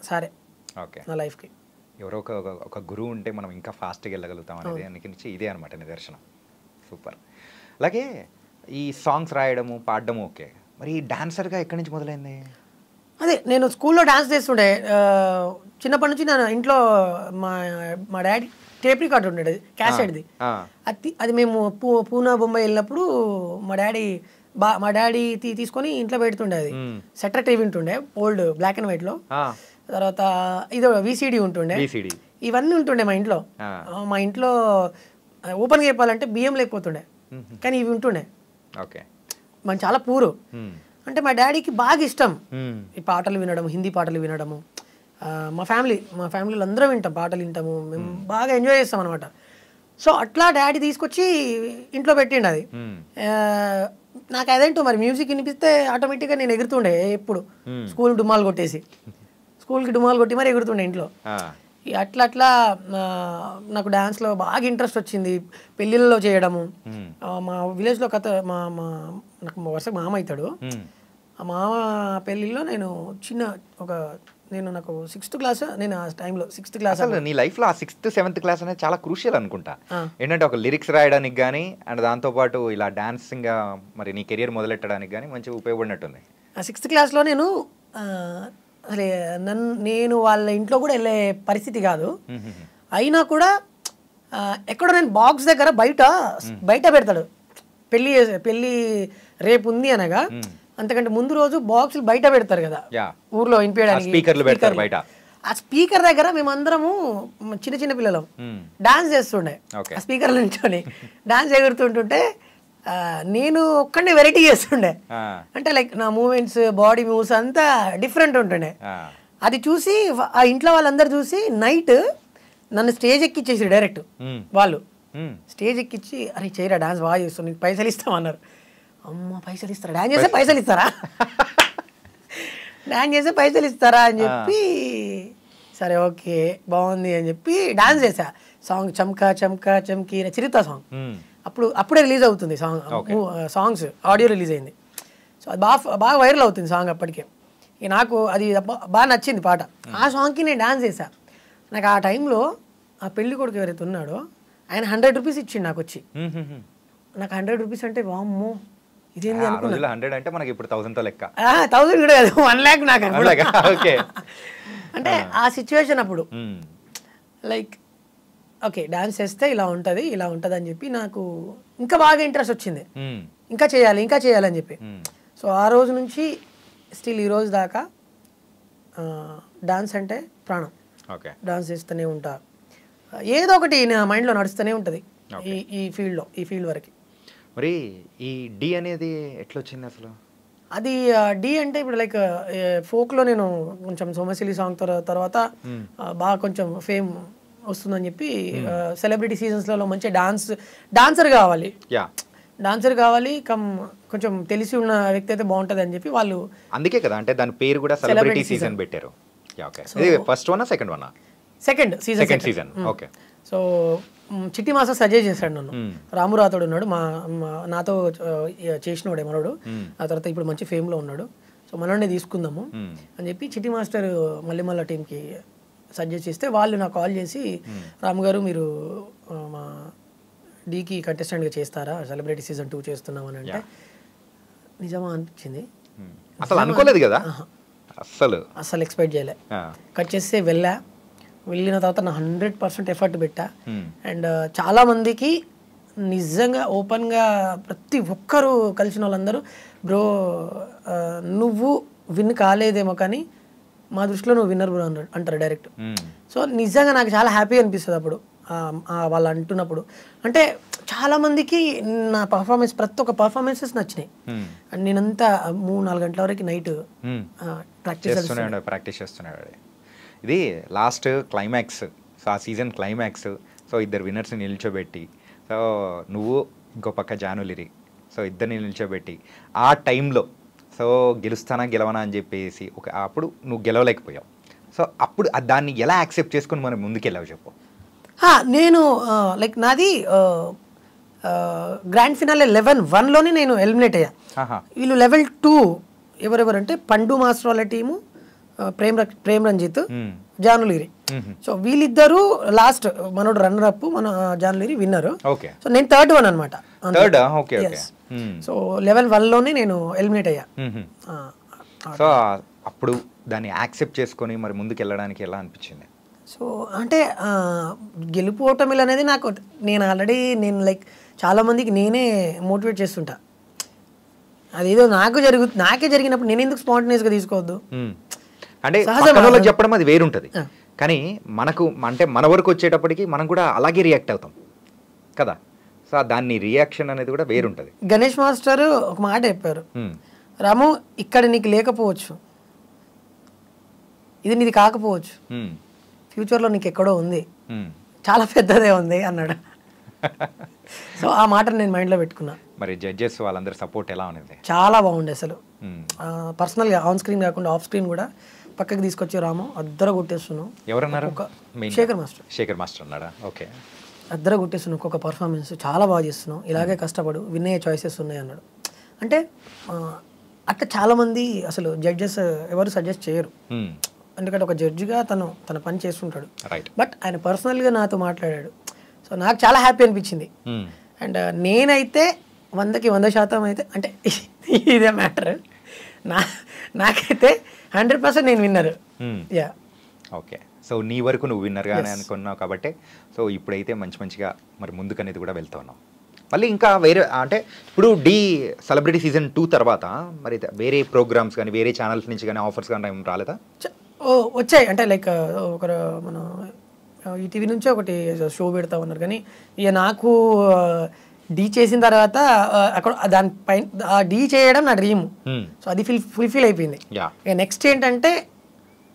సారే ఓకే నా లైఫ్కి. ఎవరో ఒక గురువు ఉంటే మనం ఇంకా ఫాస్ట్గా వెళ్ళగలుగుతాం అనేది నుంచి ఇదే అనమాట నిదర్శనం. సూపర్. అలాగే ఈ సాంగ్స్ రాయడము పాడడము ఓకే, మరి డాన్సర్గా ఎక్కడి నుంచి మొదలైంది? అదే నేను స్కూల్లో డాన్స్ చేస్తుండే చిన్నప్పటి నుంచి. నేను ఇంట్లో మా డాడీ టేప్ రికార్డ్ ఉండేది క్యాసెట్ది. అది మేము పూనా బొంబాయి వెళ్ళినప్పుడు మా డాడీ తీసుకొని ఇంట్లో పెడుతుండే. అది సెటర్ టీవీ ఉంటుండే ఓల్డ్ బ్లాక్ అండ్ వైట్లో. తర్వాత ఇదో VCD ఉంటుండే. ఇవన్నీ ఉంటుండే మా ఇంట్లో. మా ఇంట్లో ఓపెన్గా చెప్పాలంటే బియ్యం లేకపోతుండే, కానీ ఇవి ఉంటుండే. ఓకే, మనం చాలా పూరు. అంటే మా డాడీకి బాగా ఇష్టం ఈ పాటలు వినడం, హిందీ పాటలు వినడము. మా ఫ్యామిలీలో అందరం వింటాం, పాటలు వింటాము, మేము బాగా ఎంజాయ్ చేస్తాం అనమాట. సో అట్లా డాడీ తీసుకొచ్చి ఇంట్లో పెట్టిండు అది. నాకు అదేంటో మరి మ్యూజిక్ వినిపిస్తే ఆటోమేటిక్గా నేను ఎగురుతుండే. ఎప్పుడు స్కూల్కి డుమాలు కొట్టి మరి ఎగురుతుండే ఇంట్లో. అట్లా నాకు డాన్స్లో బాగా ఇంట్రెస్ట్ వచ్చింది. పెళ్ళిళ్ళలో చేయడము. మా విలేజ్లో నాకు వరుసగా మామ అవుతాడు. ఆ మామ పెళ్ళిళ్ళలో నాకు 6th క్లాస్, నేను ఆ టైంలో 6th క్లాస్. అసలు నీ లైఫ్లో ఆ 6th 7th క్లాస్ అనేది చాలా క్రూషియల్ అనుకుంటా. ఏంటంటే ఒక లిరిక్స్ రాయడానికి కానీ అండ్ దాంతోపాటు ఇలా డాన్సింగ్ మరి నీ కెరియర్ మొదలెట్టడానికి కానీ మంచిగా ఉపయోగపడినట్టుంది. ఆ 6th క్లాస్లో నేను అసలు నేను వాళ్ళ ఇంట్లో కూడా వెళ్ళే పరిస్థితి కాదు. అయినా కూడా ఎక్కడో నేను బాక్స్ దగ్గర బయట పెడతాడు. పెళ్ళి రేపు ఉంది అనగా అంతకంటే ముందు రోజు బాక్సులు బయట పెడతారు కదా ఊర్లో వినిపించడానికి. ఆ స్పీకర్ దగ్గర మేమందరము చిన్న పిల్లలు డాన్స్ చేస్తుండే. ఆ స్పీకర్లో నిల్చొని డాన్స్ ఎగురుతుంటుంటే నేను ఒక్కడే వెరైటీ చేస్తుండే. అంటే లైక్ నా మూమెంట్స్, బాడీ మూవ్స్ అంతా డిఫరెంట్ ఉంటుండే. అది చూసి ఆ ఇంట్లో వాళ్ళందరూ చూసి నైట్ నన్ను స్టేజ్ ఎక్కిచ్చేసి డైరెక్ట్ వాళ్ళు స్టేజ్ ఎక్కిచ్చి, అరే చేయరా డాన్స్ బాగా చేస్తాను, నీకు పైసలు ఇస్తామన్నారు. అమ్మ పైసలు ఇస్తారా? డాన్స్ చేస్తే పైసలు ఇస్తారా? డాన్స్ చేస్తే పైసలు ఇస్తారా అని చెప్పి, సరే ఓకే బాగుంది అని చెప్పి డాన్స్ చేసా. సాంగ్ చమ్కా చమ్కా చమ్కీ చిరుత సాంగ్ అప్పుడే రిలీజ్ అవుతుంది. సాంగ్స్ ఆడియో రిలీజ్ అయింది. సో అది బాగా వైరల్ అవుతుంది సాంగ్ అప్పటికే. నాకు అది బాగా నచ్చింది పాట. ఆ సాంగ్కి నేను డాన్స్ చేశా. నాకు ఆ టైంలో ఆ పెళ్లి కొడుకు ఎవరైతే ఉన్నాడో ఆయన 100 రూపీస్ ఇచ్చిండు నాకు వచ్చి. నాకు 100 రూపీస్ అంటే వామ్మో ఇదేంది అనుకున్నా. 100 అంటే మనకి ఇప్పుడు 1000తో లెక్క. 1000 కూడా కాదు, 1 lakh నాకు అంటే ఆ సిచ్యువేషన్ అప్పుడు లైక్ ఓకే డాన్స్ చేస్తే ఇలా ఉంటుంది అని చెప్పి నాకు ఇంకా బాగా ఇంట్రెస్ట్ వచ్చింది. ఇంకా చేయాలని చెప్పి. సో ఆ రోజు నుంచి స్టిల్ ఈ రోజు దాకా డాన్స్ అంటే ప్రాణం. డాన్స్ చేస్తూనే ఉంటా. ఏదో ఒకటి నా మైండ్లో నడుస్తూనే ఉంటుంది ఈ ఫీల్డ్ వరకు. మరి ఈ డి అనేది ఎట్లా వచ్చింది అసలు? అది డి అంటే ఇప్పుడు లైక్ ఫోక్లో నేను కొంచెం సోమశిలి సాంగ్ తర్వాత బాగా కొంచెం ఫేమ్ వస్తుందని చెప్పి సెలబ్రిటీ సీజన్స్లలో మంచి డాన్సర్ కావాలి కొంచెం తెలిసి ఉన్న వ్యక్తి అయితే బాగుంటుంది అని చెప్పి వాళ్ళు, అందుకే కదా అంటే దాని పేరు కూడా సెలబ్రిటీ సీజన్ పెట్టారు. First one second one second season. Okay. So చిట్టి మాస్టర్ సజెస్ట్ చేశాడు నన్ను. రాము రాథోడ్ ఉన్నాడు నాతో చేసినోడే మనోడు. ఆ తర్వాత ఇప్పుడు మంచి ఫేమ్లో ఉన్నాడు. సో మనోడిని తీసుకుందాము అని చెప్పి చిట్టి మాస్టర్ మళ్ళీ టీంకి సజెస్ట్ చేస్తే వాళ్ళు నాకు కాల్ చేసి, రాము గారు మీరు మా డీకి కంటెస్టెంట్గా చేస్తారా, సెలబ్రిటీ సీజన్ 2 చేస్తున్నామని అంటే నిజమా అనిపించింది. అసలు అనుకోలేదు కదా, అసలు ఎక్స్పెక్ట్ చేయలే. కట్ చేస్తే వెళ్ళిన తర్వాత నా 100% ఎఫర్ట్ పెట్టా. అండ్ చాలా మందికి నిజంగా ఓపెన్గా ప్రతి ఒక్కరు కలిసిన వాళ్ళందరూ బ్రో నువ్వు విన్ కాలేదేమో కానీ మా దృష్టిలో నువ్వు విన్నర్ బ్రో అంటారు డైరెక్ట్. సో నిజంగా నాకు చాలా హ్యాపీ అనిపిస్తుంది అప్పుడు వాళ్ళు అంటున్నప్పుడు. అంటే చాలా మందికి నా పర్ఫార్మెన్స్ ప్రతి ఒక్క పర్ఫార్మెన్సెస్ నచ్చినాయి. అండ్ నేనంతా 3-4 గంటల వరకు నైట్ ప్రాక్టీస్ చేస్తున్నాడు. ఇది లాస్ట్ క్లైమాక్స్, సో ఆ సీజన్ క్లైమాక్స్. సో 2 విన్నర్స్ని నిల్చోబెట్టి, సో నువ్వు ఇంకో పక్క జానులిరి, సో 2 నిల్చోబెట్టి ఆ టైంలో సో గెలవనా అని చెప్పేసి అప్పుడు నువ్వు గెలవలేకపోయావు. సో అప్పుడు దాన్ని ఎలా యాక్సెప్ట్ చేసుకుని మనం ముందుకెళ్ళావు చెప్పు. నేను లైక్ నాది గ్రాండ్ ఫినాలే 11-1లోనే నేను ఎలిమినేట్ అయ్యా. వీళ్ళు లెవెల్ 2 ఎవరెవరంటే పండు మాస్టర్ వాళ్ళ టీము, ప్రేమ్ రంజిత్, జానులీరి. సో వీళ్ళిద్దరూ లాస్ట్, మనోడు రన్నర్ అప్, మన జానులీరి విన్నర్. సో నేను థర్డ్ వన్ అనమాట. సో లెవెల్ 1లోనే నేను ఎలిమినేట్ అయ్యా. సో అప్పుడు దాన్ని యాక్సెప్ట్ చేసుకొని మరి ముందుకు వెళ్ళడానికి ఎలా అనిపించింది? సో అంటే గెలుపు ఓటమిలు అనేది నాకు, నేను ఆల్రెడీ లైక్ చాలా మందికి నేనే మోటివేట్ చేస్తుంటా. అదేదో నాకే జరిగినప్పుడు నేను ఎందుకు స్పాంటేనియస్గా తీసుకోవద్దు? అంటే చెప్పడం అది వేరుంటుంది, కానీ మనకు అంటే మన వరకు వచ్చేటప్పటికి మనం కూడా అలాగే రియాక్ట్ అవుతాం కదా. సో దాన్ని రియాక్షన్ అనేది కూడా వేరుంటుంది. గణేష్ మాస్టర్ ఒక మాట చెప్పారు, రాము ఇక్కడ నీకు లేకపోవచ్చు, ఇది నీది కాకపోవచ్చు, ఫ్యూచర్లో నీకు ఎక్కడో ఉంది, చాలా పెద్దదే ఉంది అన్నాడు. సో ఆ మాట నేను మైండ్లో పెట్టుకున్నా. మరి జడ్జెస్ వాళ్ళందరూ సపోర్ట్ ఎలా ఉంది? చాలా బాగుండే అసలు. పర్సనల్గా ఆన్ స్క్రీన్ కాకుండా ఆఫ్ స్క్రీన్ కూడా పక్కకి తీసుకొచ్చి రాము అద్దర కొట్టేస్తున్నావు. ఎవరన్నారు? శేఖర్ మాస్టర్ అన్నాడా? ఓకే. అద్దర కొట్టేస్తున్నావు, ఒక్కొక్క పర్ఫార్మెన్స్ చాలా బాగా చేస్తున్నావు, ఇలాగే కష్టపడు, విన్నయ్యే చాయిసెస్ ఉన్నాయి అన్నాడు. అంటే అట్లా చాలామంది అసలు జడ్జెస్ ఎవరు సజెస్ట్ చేయరు, ఎందుకంటే ఒక జడ్జిగా తన పని చేస్తుంటాడు. బట్ ఆయన పర్సనల్గా నాతో మాట్లాడాడు. సో నాకు చాలా హ్యాపీ అనిపించింది. అండ్ నేనైతే 100% అయితే, అంటే ఇదే మ్యాటర్, నాకైతే 100% నేను విన్నర్. యా. ఓకే. సో నీ వరకు నువ్వు విన్నర్గానే అనుకున్నావు కాబట్టి, సో ఇప్పుడైతే మంచిగా మరి ముందుకు అనేది కూడా వెళ్తూ ఉన్నావు. మళ్ళీ ఇంకా వేరే అంటే ఇప్పుడు సెలబ్రిటీ సీజన్ 2 తర్వాత మరి వేరే ప్రోగ్రామ్స్ కానీ వేరే ఛానల్స్ నుంచి కానీ ఆఫర్స్ కానీ ఏం రాలేదా? వచ్చాయి. అంటే లైక్ ఒక మన ఈటీవీ నుంచి ఒకటి షో పెడతా ఉన్నారు, కానీ ఇక నాకు డీ చేసిన తర్వాత అక్కడ దానిపైన డీ చేయడం నా డ్రీమ్. సో అది ఫుల్ఫిల్ అయిపోయింది. ఇక నెక్స్ట్ ఏంటంటే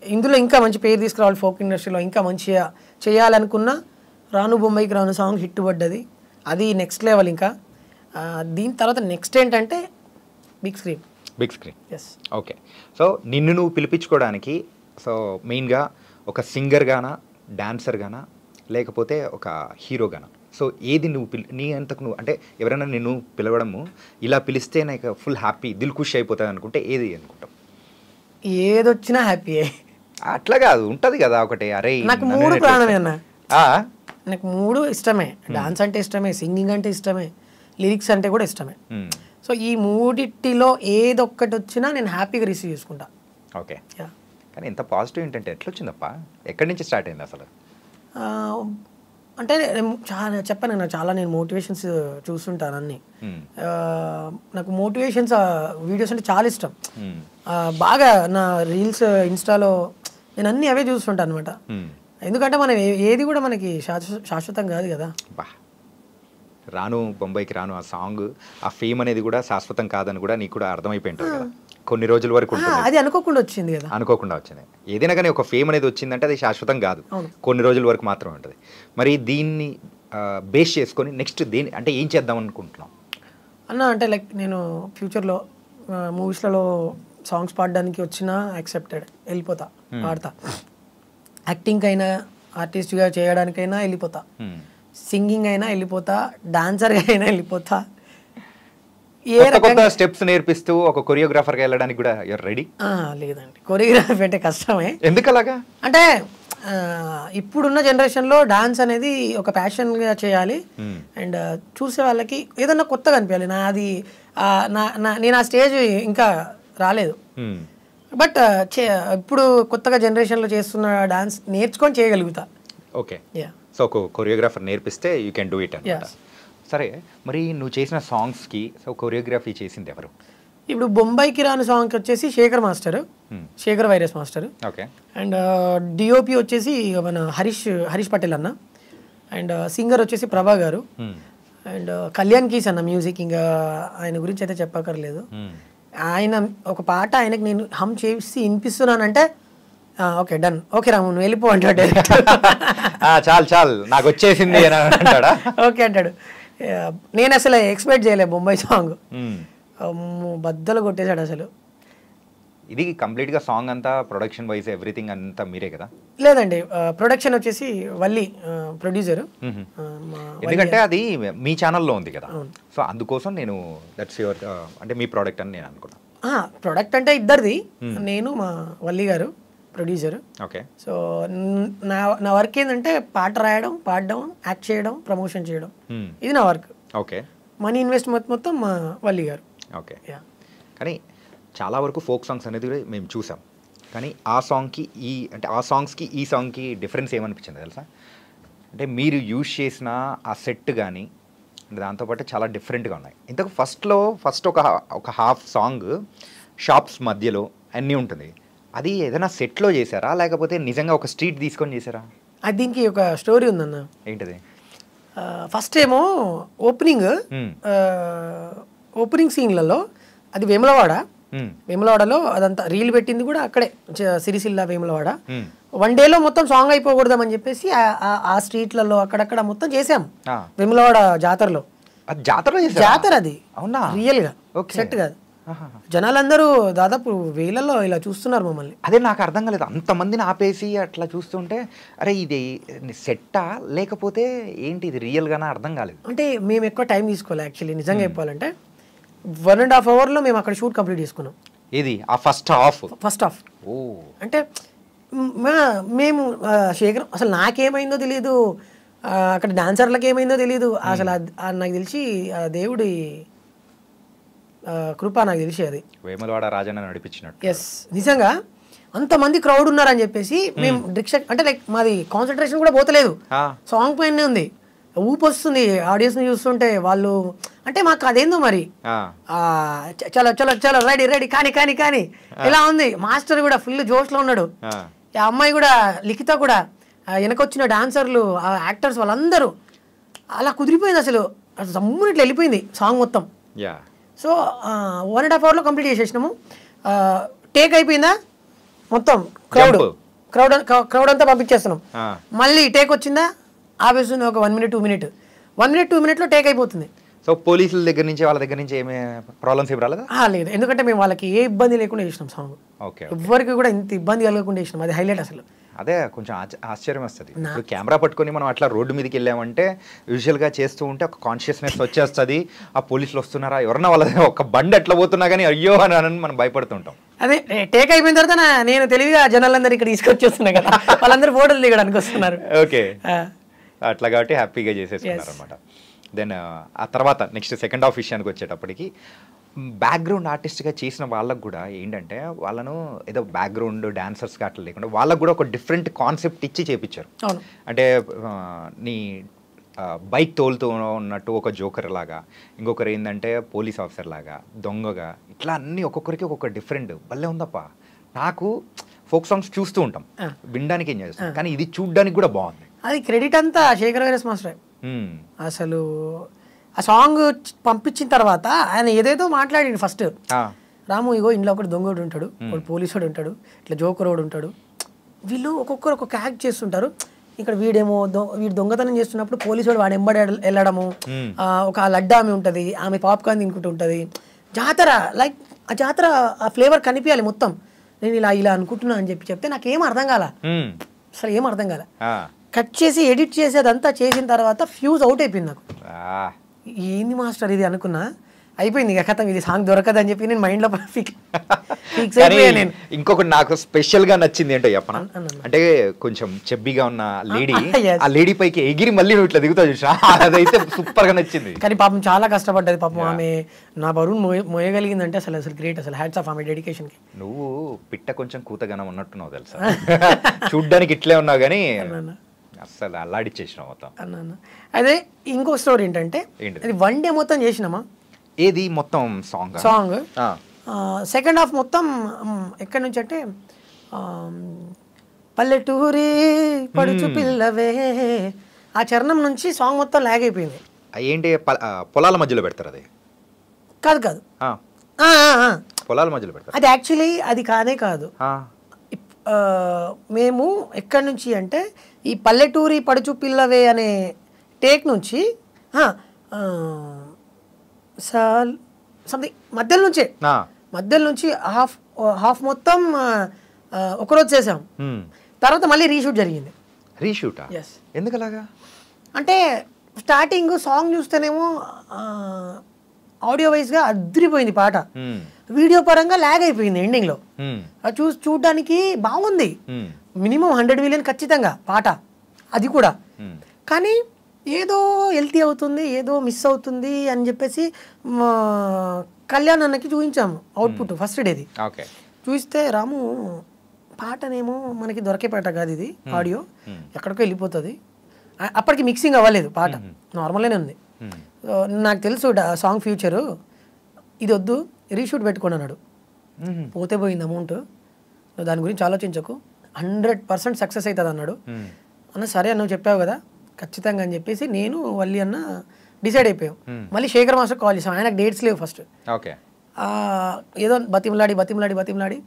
ఇందులో ఇంకా మంచి పేరు తీసుకురావాలి, ఫోక్ ఇండస్ట్రీలో ఇంకా మంచిగా చేయాలనుకున్న రాను బొంబాయికి రాను సాంగ్ హిట్ పడ్డది, అది నెక్స్ట్ లెవెల్. ఇంకా దీని తర్వాత నెక్స్ట్ ఏంటంటే big screen. Yes. Okay. So నిన్ను నువ్వు పిలిపించుకోవడానికి సో మెయిన్గా ఒక సింగర్గానా, డాన్సర్గానా, లేకపోతే ఒక హీరోగానా? సో ఏది నువ్వు నీ అంతకు నువ్వు అంటే ఎవరైనా నిన్ను పిలవడము ఇలా పిలిస్తే నాకు ఫుల్ హ్యాపీ, దిల్ ఖుషి అయిపోతుంది అనుకుంటే ఏది అనుకుంటావు? ఏదొచ్చినా హ్యాపీయే. అట్లా కాదు, ఉంటుంది కదా ఒకటి, అరే నాకు 3 ప్రాణమే అన్న, నాకు 3 ఇష్టమే. డాన్స్ అంటే ఇష్టమే, సింగింగ్ అంటే ఇష్టమే, లిరిక్స్ అంటే కూడా ఇష్టమే. సో ఈ 3 ఏదొక్కటి వచ్చినా నేను హ్యాపీగా రిసీవ్ చేసుకుంటా. ఓకే. కానీ ఎంత పాజిటివ్ ఏంటంటే ఎట్లా వచ్చిందప్ప, ఎక్కడి నుంచి స్టార్ట్ అయింది అసలు? అంటే చాలా చెప్పాను, నాకు చాలా నేను మోటివేషన్స్ చూస్తుంటాను అన్ని. నాకు మోటివేషన్స్ వీడియోస్ అంటే చాలా ఇష్టం. బాగా నా రీల్స్ ఇన్స్టాలో నేను అన్ని అవే చూస్తుంటాను అనమాట. ఎందుకంటే మనం ఏది కూడా మనకి శాశ్వతం కాదు కదా. రాను బొంబాయికి రాను ఆ సాంగ్, ఆ ఫేమ్ అనేది కూడా శాశ్వతం కాదని కూడా నీకు కూడా అర్థమైపోయి ఉంటుంది కదా, కొన్ని రోజుల వరకు ఉంటుంది. అది అనుకోకుండా వచ్చింది కదా, అనుకోకుండా వచ్చింది. ఏదైనా కానీ ఒక ఫేమ్ అనేది వచ్చిందంటే అది శాశ్వతం కాదు, కొన్ని రోజుల వరకు మాత్రమే ఉంటుంది. మరి దీన్ని బేస్ చేసుకొని నెక్స్ట్ దేని అంటే ఏం చేద్దాం అనుకుంటున్నాం అన్న? అంటే లైక్ నేను ఫ్యూచర్లో మూవీస్లలో సాంగ్స్ పాడడానికి వచ్చినా యాక్సెప్టెడ్, వెళ్ళిపోతా, పాడతా. యాక్టింగ్ అయినా, ఆర్టిస్ట్గా చేయడానికైనా వెళ్ళిపోతా, సింగింగ్ అయినా వెళ్ళిపోతా, డాన్సర్గా అయినా వెళ్ళిపోతా. కొత్త స్టెప్స్ నేర్పిస్తూ ఒక కొరియోగ్రాఫర్గా వెళ్ళడానికి కూడా రెడీ? లేదండి, కొరియోగ్రాఫీ అంటే కష్టమే. ఎందుకు అలాగా అంటే ఇప్పుడున్న జనరేషన్లో డాన్స్ అనేది ఒక ప్యాషన్గా చేయాలి. అండ్ చూసే వాళ్ళకి ఏదన్నా కొత్తగా అనిపించాలి. నేను ఆ స్టేజ్ ఇంకా రాలేదు. బట్ ఇప్పుడు కొత్తగా జనరేషన్లో చేస్తున్న డాన్స్ నేర్చుకొని చేయగలుగుతా. ఓకే. సో ఒక కొరియోగ్రాఫర్ నేర్పిస్తే యూ కెన్ డూ ఇట్ అన్నమాట. సరే, మరి నువ్వు చేసిన సాంగ్స్కి సో కొరియోగ్రఫీ చేసింది ఎవరు? ఇప్పుడు బొంబాయికి రాను సాంగ్కి వచ్చేసి Shekhar master, Shekhar virus master. Okay. And DOP వచ్చేసి మన హరీష్ పటేల్ అన్న. అండ్ సింగర్ వచ్చేసి ప్రభా గారు. అండ్ కళ్యాణ్ కీస్ అన్న మ్యూజిక్. ఇంకా ఆయన గురించి అయితే చెప్పక్కర్లేదు. ఆయన ఒక పాట ఆయనకు నేను హమ్ చేసి వినిపిస్తున్నానంటే ఓకే డన్, ఓకే రాము నువ్వు వెళ్ళిపో అంటాడు. చాలు నాకు వచ్చేసింది ఓకే అంటాడు. నేను అసలు ఎక్స్పెక్ట్ చేయలేదు బొంబాయి సాంగ్, బద్దలు కొట్టేశాడు అసలు. ఇది కంప్లీట్గా సాంగ్ అంతా ప్రొడక్షన్ వైజ్ ఎవ్రీథింగ్ అంతా మీరే కదా? లేదండి, ప్రొడక్షన్ వచ్చేసి వల్లి ప్రొడ్యూసరు. ఎందుకంటే అది మీ ఛానల్లో ఉంది కదా, సో అందుకోసం నేను దట్స్ యువర్ అంటే మీ ప్రోడక్ట్ అని నేను అనుకున్నాను. ప్రొడక్ట్ అంటే ఇద్దరిది, నేను మా వల్లి గారు ప్రొడ్యూసర్. ఓకే. సో నా వర్క్ ఏంటంటే పాట రాయడం, పాడడం, యాక్ట్ చేయడం, ప్రమోషన్ చేయడం, ఇది నా వర్క్. ఓకే. మనీ ఇన్వెస్ట్మెంట్ మొత్తం మా వల్లి గారు. ఓకే. కానీ చాలా వరకు ఫోక్ సాంగ్స్ అనేది మేము చూసాం, కానీ ఆ సాంగ్కి అంటే ఆ సాంగ్స్కి ఈ సాంగ్కి డిఫరెన్స్ ఏమనిపించింది తెలుసా? అంటే మీరు యూజ్ చేసిన ఆ సెట్ కానీ దాంతోపాటు చాలా డిఫరెంట్గా ఉన్నాయి. ఇంతకు ఫస్ట్ ఒక హాఫ్ సాంగ్ షాప్స్ మధ్యలో అన్నీ ఉంటుంది, అది ఏదైనా సెట్లో చేశారా లేకపోతే నిజంగా ఒక స్ట్రీట్ తీసుకొని చేశారా? అది దీనికి ఒక స్టోరీ ఉందన్న. ఏంటిది? ఫస్ట్ ఏమో ఓపెనింగ్ సీన్లలో అది వేములవాడలో అదంతా రీల్ పెట్టింది కూడా అక్కడే, సిరిసిల్ల వేములవాడ. వన్ డేలో మొత్తం సాంగ్ అయిపోకూడదామని చెప్పేసి ఆ స్ట్రీట్లలో అక్కడక్కడ మొత్తం చేసాం వేములవాడ జాతరలో. జాతర అది రియల్ గా, సెట్ కాదు. జనాలందరూ దాదాపు వేలలో ఇలా చూస్తున్నారు మమ్మల్ని. అదే నాకు అర్థం కాలేదు, అంతమందిని ఆపేసి అట్లా చూస్తుంటే అరే ఇది సెట్టా లేకపోతే ఏంటి ఇది రియల్ గానా అర్థం కాలేదు. అంటే మేము ఎక్కువ టైం తీసుకోవాలి యాక్చువల్లీ, నిజంగా చెప్పాలంటే 1.5 hours మేము అక్కడ షూట్ కంప్లీట్ చేసుకున్నాం. ఇది ఆ ఫస్ట్ హాఫ్. ఓ అంటే మేము శేఖర్ అసలు నాకేమైందో తెలియదు, అక్కడ డాన్సర్లకు ఏమైందో తెలియదు అసలు. నాకు తెలిసి దేవుడి కృప నాకు తెలిసి అది వేములవాడ రాజన్న నడిపించినట్టు. ఎస్, నిజంగా అంతమంది క్రౌడ్ ఉన్నారని చెప్పేసి మేము అంటే లైక్ మాది కాన్సన్ట్రేషన్ కూడా పోతలేదు, సాంగ్ పైనే ఉంది. ఊపు వస్తుంది ఆడియన్స్ని చూస్తుంటే. వాళ్ళు అంటే మాకు అదేందో మరి చలో చలో చలో రెడీ కానీ ఇలా ఉంది. మాస్టర్ కూడా ఫుల్ జోష్లో ఉన్నాడు, ఆ అమ్మాయి కూడా లిఖిత కూడా, వెనకొచ్చిన డాన్సర్లు, యాక్టర్స్ వాళ్ళందరూ అలా కుదిరిపోయింది. అసలు జమ్మున ఇట్లా వెళ్ళిపోయింది సాంగ్ మొత్తం. సో 1.5 hours కంప్లీట్ చేసేసినాము. టేక్ అయిపోయిందా మొత్తం, క్రౌడ్ అంతా పంపించేస్తున్నాం. మళ్ళీ టేక్ వచ్చిందా ఆపేస్తుంది ఒక 1 minute 2 minutes టేక్ అయిపోతుంది. సో పోలీసుల దగ్గర నుంచి వాళ్ళ దగ్గర నుంచి ఏమే ప్రాబ్లమ్స్ ఏమి రాలేదా? లేదు, ఎందుకంటే మేము వాళ్ళకి ఏ ఇబ్బంది లేకుండా చేసినాం సాంగ్. ఎవరికి కూడా ఇంత ఇబ్బంది కలగకుండా చేసినాం, అది హైలైట్ అసలు. అదే కొంచెం ఆశ్చర్యం వస్తుంది. ఇప్పుడు కెమెరా పట్టుకొని మనం అట్లా రోడ్డు మీదకి వెళ్ళామంటే యూజువల్గా చేస్తూ ఉంటే ఒక కాన్షియస్నెస్ వచ్చేస్తుంది, ఆ పోలీసులు వస్తున్నారా ఎవరన్నా వాళ్ళ ఒక బండి ఎట్లా పోతున్నా కానీ అయ్యో అని మనం భయపడుతుంటాం. అదే టేక్ అయిపోయిన తర్వాత నేను తెలివిగా జనాలందరూ ఇక్కడ తీసుకొచ్చేస్తున్నా కదా, వాళ్ళందరూ ఫోటోలు దిగడానికి వస్తున్నారు. ఓకే, అట్లా కాబట్టి హ్యాపీగా చేసేసుకున్నారు అనమాట. దెన్ ఆ తర్వాత నెక్స్ట్ సెకండ్ హాఫ్ విషయానికి వచ్చేటప్పటికి బ్యాక్గ్రౌండ్ ఆర్టిస్ట్గా చేసిన వాళ్ళకు కూడా ఏంటంటే వాళ్ళను ఏదో బ్యాక్గ్రౌండ్ డాన్సర్స్గా అట్లా లేకుండా వాళ్ళకు కూడా ఒక డిఫరెంట్ కాన్సెప్ట్ ఇచ్చి చేపించారు. అంటే నీ బైక్ తోలుతూ ఉన్నట్టు ఒక జోకర్ లాగా, ఇంకొకరు ఏంటంటే పోలీస్ ఆఫీసర్ లాగా, దొంగగా, ఇట్లా అన్నీ ఒక్కొక్కరికి ఒక్కొక్క డిఫరెంట్. భలే ఉందప్ప. నాకు ఫోక్ సాంగ్స్ చూస్తూ ఉంటాం, వినడానికి ఏం చేస్తాం, కానీ ఇది చూడడానికి కూడా బాగుంది. అది క్రెడిట్ అంతా శేఖర్ వైరస్ మాస్టర్. అసలు ఆ సాంగ్ పంపించిన తర్వాత ఆయన ఏదేదో మాట్లాడిండు. ఫస్ట్ రాము ఇగో ఇంట్లో ఒకటి దొంగోడు ఉంటాడు, ఒకటి పోలీసుడు ఉంటాడు, ఇట్లా జోకరోడు ఉంటాడు, వీళ్ళు ఒక్కొక్కరు ఒక్కొక్క యాక్ట్ చేస్తుంటారు. ఇక్కడ వీడేమో వీడు దొంగతనం చేస్తున్నప్పుడు పోలీసుడు వాడు ఎంబడి వెళ్ళడము, ఒక లడ్డా ఆమె ఉంటుంది, ఆమె పాప్కార్న్ తినుకుంటూ ఉంటుంది. జాతర లైక్ ఆ జాతర ఆ ఫ్లేవర్ కనిపించాలి మొత్తం. నేను ఇలా అనుకుంటున్నా అని చెప్తే నాకేం అర్థం కాల, అసలు ఏం అర్థం కాల. కట్ చేసి ఎడిట్ చేసి అదంతా చేసిన తర్వాత ఫ్యూజ్ అవుట్ అయిపోయింది నాకు. ఏంది మాస్టర్ ఇది అనుకున్నా, అయిపోయింది ఇక కథ, ఇది సాంగ్ దొరకదని చెప్పి నేను మైండ్లో ఫిక్స్ అయిపోయాను. నేను ఇంకొకటి నాకు స్పెషల్గా నచ్చింది ఏంటో చెప్పనా, అంటే కొంచెం చెబ్బిగా ఉన్న లేడీ, ఆ లేడీ పైకి ఎగిరి మళ్ళీ నువ్వు ఇట్లా దిగుతావు చూసా, అదైతే సూపర్ గా నచ్చింది. కానీ పాపం చాలా కష్టపడ్డది పాపం ఆమె, నా బరువును మోయగలిగిందంటే అసలు గ్రేట్, అసలు హ్యాట్స్ ఆఫ్ ఆమె డెడికేషన్ కి. నువ్వు పిట్ట కొంచెం కూతగానం ఉన్నట్టున్నావు తెలుసా, చూడ్డానికి ఇట్లే ఉన్నావు కానీ అసలు అల్లాడిచ్చేసినావు మొత్తం అన్న. అదే ఇంకో స్టోరీ ఏంటంటే, అది 1 day మొత్తం చేసినామా. ఏది మొత్తం సాంగ్ సెకండ్ హాఫ్ మొత్తం ఎక్కడి నుంచి అంటే పల్లెటూరి పడుచు పిల్లవే ఆ చరణం నుంచి సాంగ్ మొత్తం లాగ్ అయిపోయింది. ఏంటి పొలాల మధ్యలో పెడతారు? అది కాదు పొలాల మధ్యలో పెడతారు. అది యాక్చువల్లీ అది కానే కాదు. మేము ఎక్కడి నుంచి అంటే ఈ పల్లెటూరి పడుచు పిల్లవే అనే టేక్ నుంచి సంథింగ్ మధ్యలో నుంచే మధ్యలో నుంచి హాఫ్ మొత్తం ఒకరోజు చేసాం, తర్వాత మళ్ళీ రీషూట్ జరిగింది. రీషూటా? ఎస్. ఎందుకు అలాగా? అంటే స్టార్టింగ్ సాంగ్ చూస్తేనేమో ఆడియో వైజ్గా అదిరిపోయింది పాట, వీడియో పరంగా ల్యాగ్ అయిపోయింది ఎండింగ్లో. అది చూడడానికి బాగుంది, మినిమం 100 మిలియన్ ఖచ్చితంగా పాట అది కూడా. కానీ ఏదో హెల్తీ అవుతుంది, ఏదో మిస్ అవుతుంది అని చెప్పేసి కళ్యాణ్ అన్నకి చూపించాము అవుట్పుట్ ఫస్ట్ డేది. చూస్తే రాము పాటనేమో మనకి దొరికే పాట కాదు ఇది, ఆడియో ఎక్కడికో వెళ్ళిపోతుంది. అప్పటికి మిక్సింగ్ అవ్వలేదు, పాట నార్మల్గానే ఉంది. నాకు తెలుసు సాంగ్ ఫ్యూచరు, ఇది వద్దు రీషూట్ పెట్టుకోండి అన్నాడు. పోతే పోయింది అమౌంట్, దాని గురించి ఆలోచించకు, 100% సక్సెస్ అవుతుంది అన్నాడు. అన్న సరే అన్న నువ్వు చెప్పావు కదా ఖచ్చితంగా అని చెప్పేసి నేను వల్లి అన్న డిసైడ్ అయిపోయాం. మళ్ళీ శేఖర్ మాస్టర్ కాల్ చేసాం, ఆయనకు డేట్స్ లేవు ఫస్ట్. ఏదో బతిమలాడి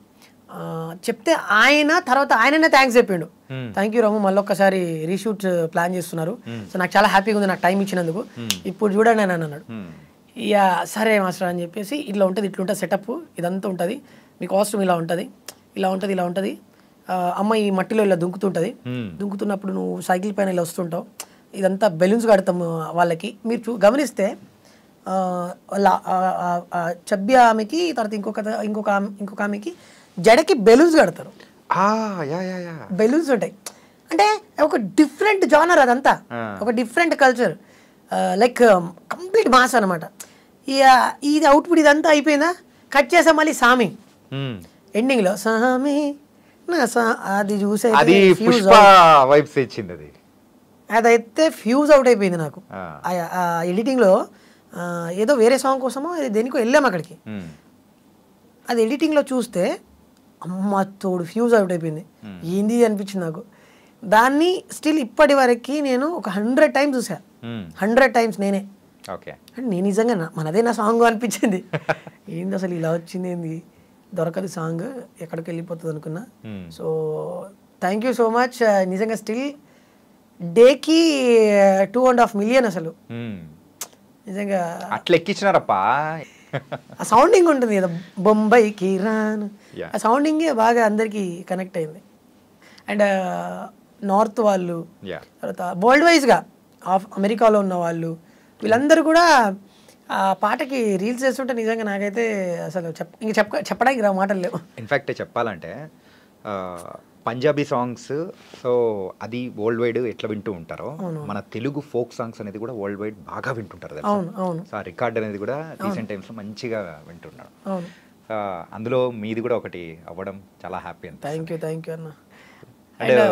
చెప్తే ఆయన తర్వాత ఆయననే థ్యాంక్స్ చెప్పిండు. థ్యాంక్ యూ రాము, మళ్ళీ ఒక్కసారి రీషూట్ ప్లాన్ చేస్తున్నారు, సో నాకు చాలా హ్యాపీగా ఉంది నాకు టైం ఇచ్చినందుకు, ఇప్పుడు చూడండి అని అన్నాడు. ఇక సరే మాస్టర్ అని చెప్పేసి ఇట్లా ఉంటుంది సెటప్ ఇదంతా ఉంటుంది, మీ కాస్ట్యూమ్ ఇలా ఉంటుంది, అమ్మాయి మట్టిలో ఇలా దుంకుతున్నప్పుడు నువ్వు సైకిల్ పైన ఇలా వస్తుంటావు, ఇదంతా బెలూన్స్ కడతాము వాళ్ళకి. మీరు గమనిస్తే చబ్బి ఆమెకి తర్వాత ఇంకొక ఆమెకి జడకి బెలూన్స్ కడతారు, బెలూన్స్ ఉంటాయి. అంటే ఒక డిఫరెంట్ జానర్, అదంతా ఒక different culture, like complete mass అనమాట. ఇది అవుట్పుట్ ఇదంతా అయిపోయిందా, కట్ చేసాం మళ్ళీ సామి ఎండింగ్లో సామి అది చూసే అదైతే ఫ్యూజ్ అవుట్ అయిపోయింది నాకు. ఎడిటింగ్లో ఏదో వేరే సాంగ్ కోసమో దేనికో వెళ్ళాము అక్కడికి, అది ఎడిటింగ్లో చూస్తే అమ్మ తోడు ఫ్యూజ్ అవుట్ అయిపోయింది, ఏంది అనిపించింది నాకు. దాన్ని స్టిల్ ఇప్పటి వరకు నేను ఒక 100 టైమ్స్ చూసా, 100 టైమ్స్ నేనే. అంటే నేను నిజంగా మనదే నా సాంగ్ అనిపించింది, ఏంది అసలు ఇలా వచ్చింది, ఏంది దొరకదు సాంగ్, ఎక్కడికి వెళ్ళిపోతుంది అనుకున్నా. So thank you so much. నిజంగా స్టిల్ డేకి 2.5 మిలియన్ అసలు నిజంగా అట్లా ఎక్కించినారప్పా. ఆ సౌండింగ్ ఉంటుంది కదా, బొంబాయికి రాను, ఆ సౌండింగే బాగా అందరికి కనెక్ట్ అయింది. అండ్ నార్త్ వాళ్ళు, తర్వాత వరల్డ్ వైజ్గా అమెరికాలో ఉన్న వాళ్ళు, వీళ్ళందరూ కూడా ఆ పాటకి రీల్స్ చేస్తుంటే నిజంగా నాకైతే అసలు చెప్పడానికి రా మాటలు లేవు. ఇన్ఫ్యాక్ట్ చెప్పాలంటే పంజాబీ సాంగ్స్, సో అది వరల్డ్ వైడ్ ఎట్లా వింటూ ఉంటారో, మన తెలుగు ఫోక్ సాంగ్స్ అనేది కూడా వరల్డ్ వైడ్ బాగా వింటుంటారు. సో ఆ రికార్డ్ అనేది కూడా రీసెంట్ టైమ్స్లో మంచిగా వింటున్నాడు. అందులో మీది కూడా ఒకటి అవ్వడం చాలా హ్యాపీ అండి. థ్యాంక్ యూ అన్న. అండ్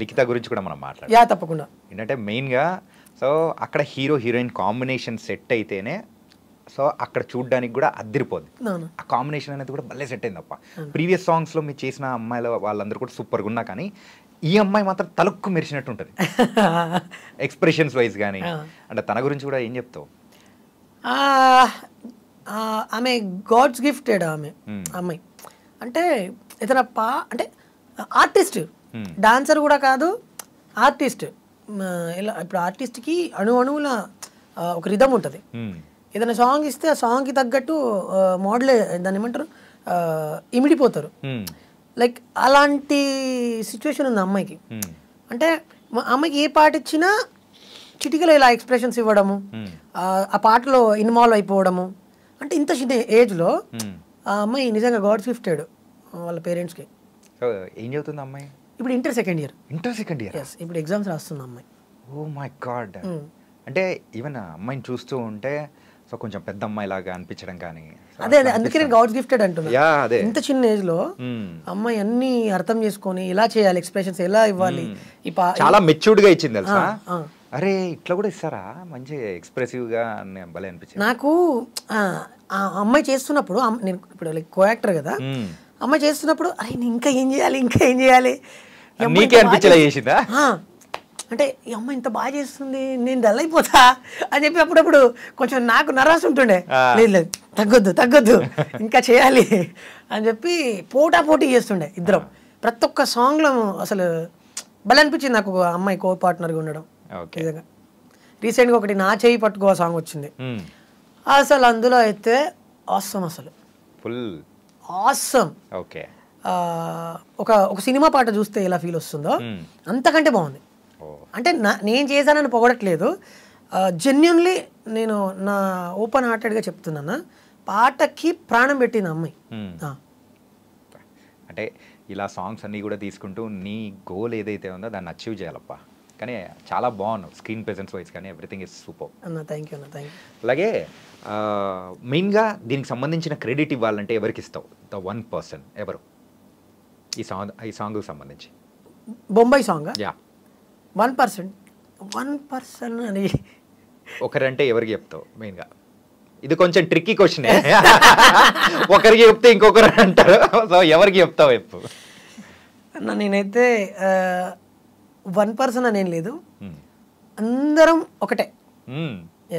లిఖిత గురించి కూడా మనం మాట్లాడాలి. తప్పకుండా. ఏంటంటే మెయిన్గా సో అక్కడ హీరో హీరోయిన్ కాంబినేషన్ సెట్ అయితేనే సో అక్కడ చూడడానికి కూడా అదిరిపోద్ది. ఆ కాంబినేషన్ అనేది కూడా భలే సెట్ అయింది తప్ప. ప్రీవియస్ సాంగ్స్లో మీరు చేసిన అమ్మాయిల వాళ్ళందరూ కూడా సూపర్గా ఉన్నా, కానీ ఈ అమ్మాయి మాత్రం తలుక్కు మెరిసినట్టు ఉంటుంది ఎక్స్ప్రెషన్స్ వైజ్ కానీ. అంటే తన గురించి కూడా ఏం చెప్తావు? ఆమె గాడ్స్ గిఫ్టెడ్ అమ్మాయి. అంటే ఏదైనా అంటే ఆర్టిస్ట్, డాన్సర్ కూడా కాదు, ఆర్టిస్ట్. ఇలా ఇప్పుడు ఆర్టిస్ట్కి అణువుల ఒక రిధం ఉంటుంది. ఏదైనా సాంగ్ ఇస్తే ఆ సాంగ్కి తగ్గట్టు మోడలే దాన్ని ఏమంటారు ఇమిడిపోతారు. లైక్ అలాంటి సిచ్యువేషన్ ఉంది అమ్మాయికి. అంటే అమ్మాయికి ఏ పాట ఇచ్చినా చిటికలో ఇలా ఎక్స్ప్రెషన్స్ ఇవ్వడము, ఆ పాటలో ఇన్వాల్వ్ అయిపోవడము. అంటే ఇంత చిన్న ఏజ్లో ఆ అమ్మాయి నిజంగా గాడ్స్ గిఫ్టెడ్ వాళ్ళ పేరెంట్స్కి. ఏం చదువుతుంది అమ్మాయి? ఇప్పుడు ఇంటర్ సెకండ్ ఇయర్. ఇప్పుడు ఎగ్జామ్స్ రాస్తుంది అమ్మాయి. Oh my god. అంటే ఈవెన్ అమ్మాయిని చూస్తూ ఉంటే సో కొంచెం పెద్ద అమ్మాయి లాగా అనిపించడం కానీ, అదే అందుకే నేను గాడ్స్ గిఫ్టెడ్ అంటున్నా. ఇంత చిన్న ఏజ్ లో అమ్మాయి అన్ని అర్థం చేసుకొని ఇలా చేయాలి, ఎక్స్ప్రెషన్స్ ఎలా ఇవ్వాలి, చాలా మెచ్యూర్డ్ గా ఇచ్చింది తెలుసా. అరే ఇట్లా కూడా ఇస్తారా, మంచి ఎక్స్ప్రెసివ్ గా భలే అనిపించింది నాకు. ఆ అమ్మాయి చేస్తున్నప్పుడు, నేను ఇప్పుడు లైక్ కో యాక్టర్ కదా, అమ్మాయి చేస్తున్నప్పుడు అరే ఇంకా ఏం చేయాలి నీకే అనిపించేలా చేసిందా? అంటే ఈ అమ్మాయి ఇంత బాగా చేస్తుంది, నేను డల్ అయిపోతా అని చెప్పి అప్పుడప్పుడు కొంచెం నాకు నర్వస్ ఉంటుండే. లేదు తగ్గొద్దు ఇంకా చేయాలి అని చెప్పి పోటీ చేస్తుండే ఇద్దరం. ప్రతి ఒక్క సాంగ్లో అసలు భలే అనిపించింది నాకు అమ్మాయి కో పార్ట్నర్గా ఉండడం. నిజంగా రీసెంట్గా ఒకటి నా చేయి పట్టుకో సాంగ్ వచ్చింది, అసలు అందులో అయితే ఆసమ్, అసలు ఫుల్ ఆసమ్. ఓకే. ఒక ఒక సినిమా పాట చూస్తే ఎలా ఫీల్ వస్తుందో అంతకంటే బాగుంది. అంటే నేను చేశానని పొగడట్లేదు, జెన్యున్లీ నేను నా ఓపెన్ హార్టెడ్గా చెప్తున్నాను, పాటకి ప్రాణం పెట్టింది అమ్మాయి. అంటే ఇలా సాంగ్స్ అన్నీ కూడా తీసుకుంటూ నీ గోల్ ఏదైతే ఉందో దాన్ని అచీవ్ చేయాలప్ప. కానీ చాలా బాగున్నావు, స్క్రీన్ ప్రెజెన్స్ వైజ్ కానీ ఎవ్రీథింగ్ ఇస్ సూపర్ అన్న. థ్యాంక్ యూ అన్న, థ్యాంక్ యూ. అలాగే మెయిన్గా దీనికి సంబంధించిన క్రెడిట్ ఇవ్వాలంటే ఎవరికి ఇస్తావు? ద 1% ఎవరు ఈ సాంగ్కి సంబంధించి? బొంబాయి సాంగ్. యా. 1% అని ఒకరంటే ఎవరికి చెప్తావు మెయిన్గా? ఇది కొంచెం ట్రిక్కీ క్వశ్చన్. ఒకరికి చెప్తే ఇంకొకరు అంటారు, సో ఎవరికి చెప్తావు చెప్పు. అన్న నేనైతే 1% అనేం లేదు, అందరం ఒకటే.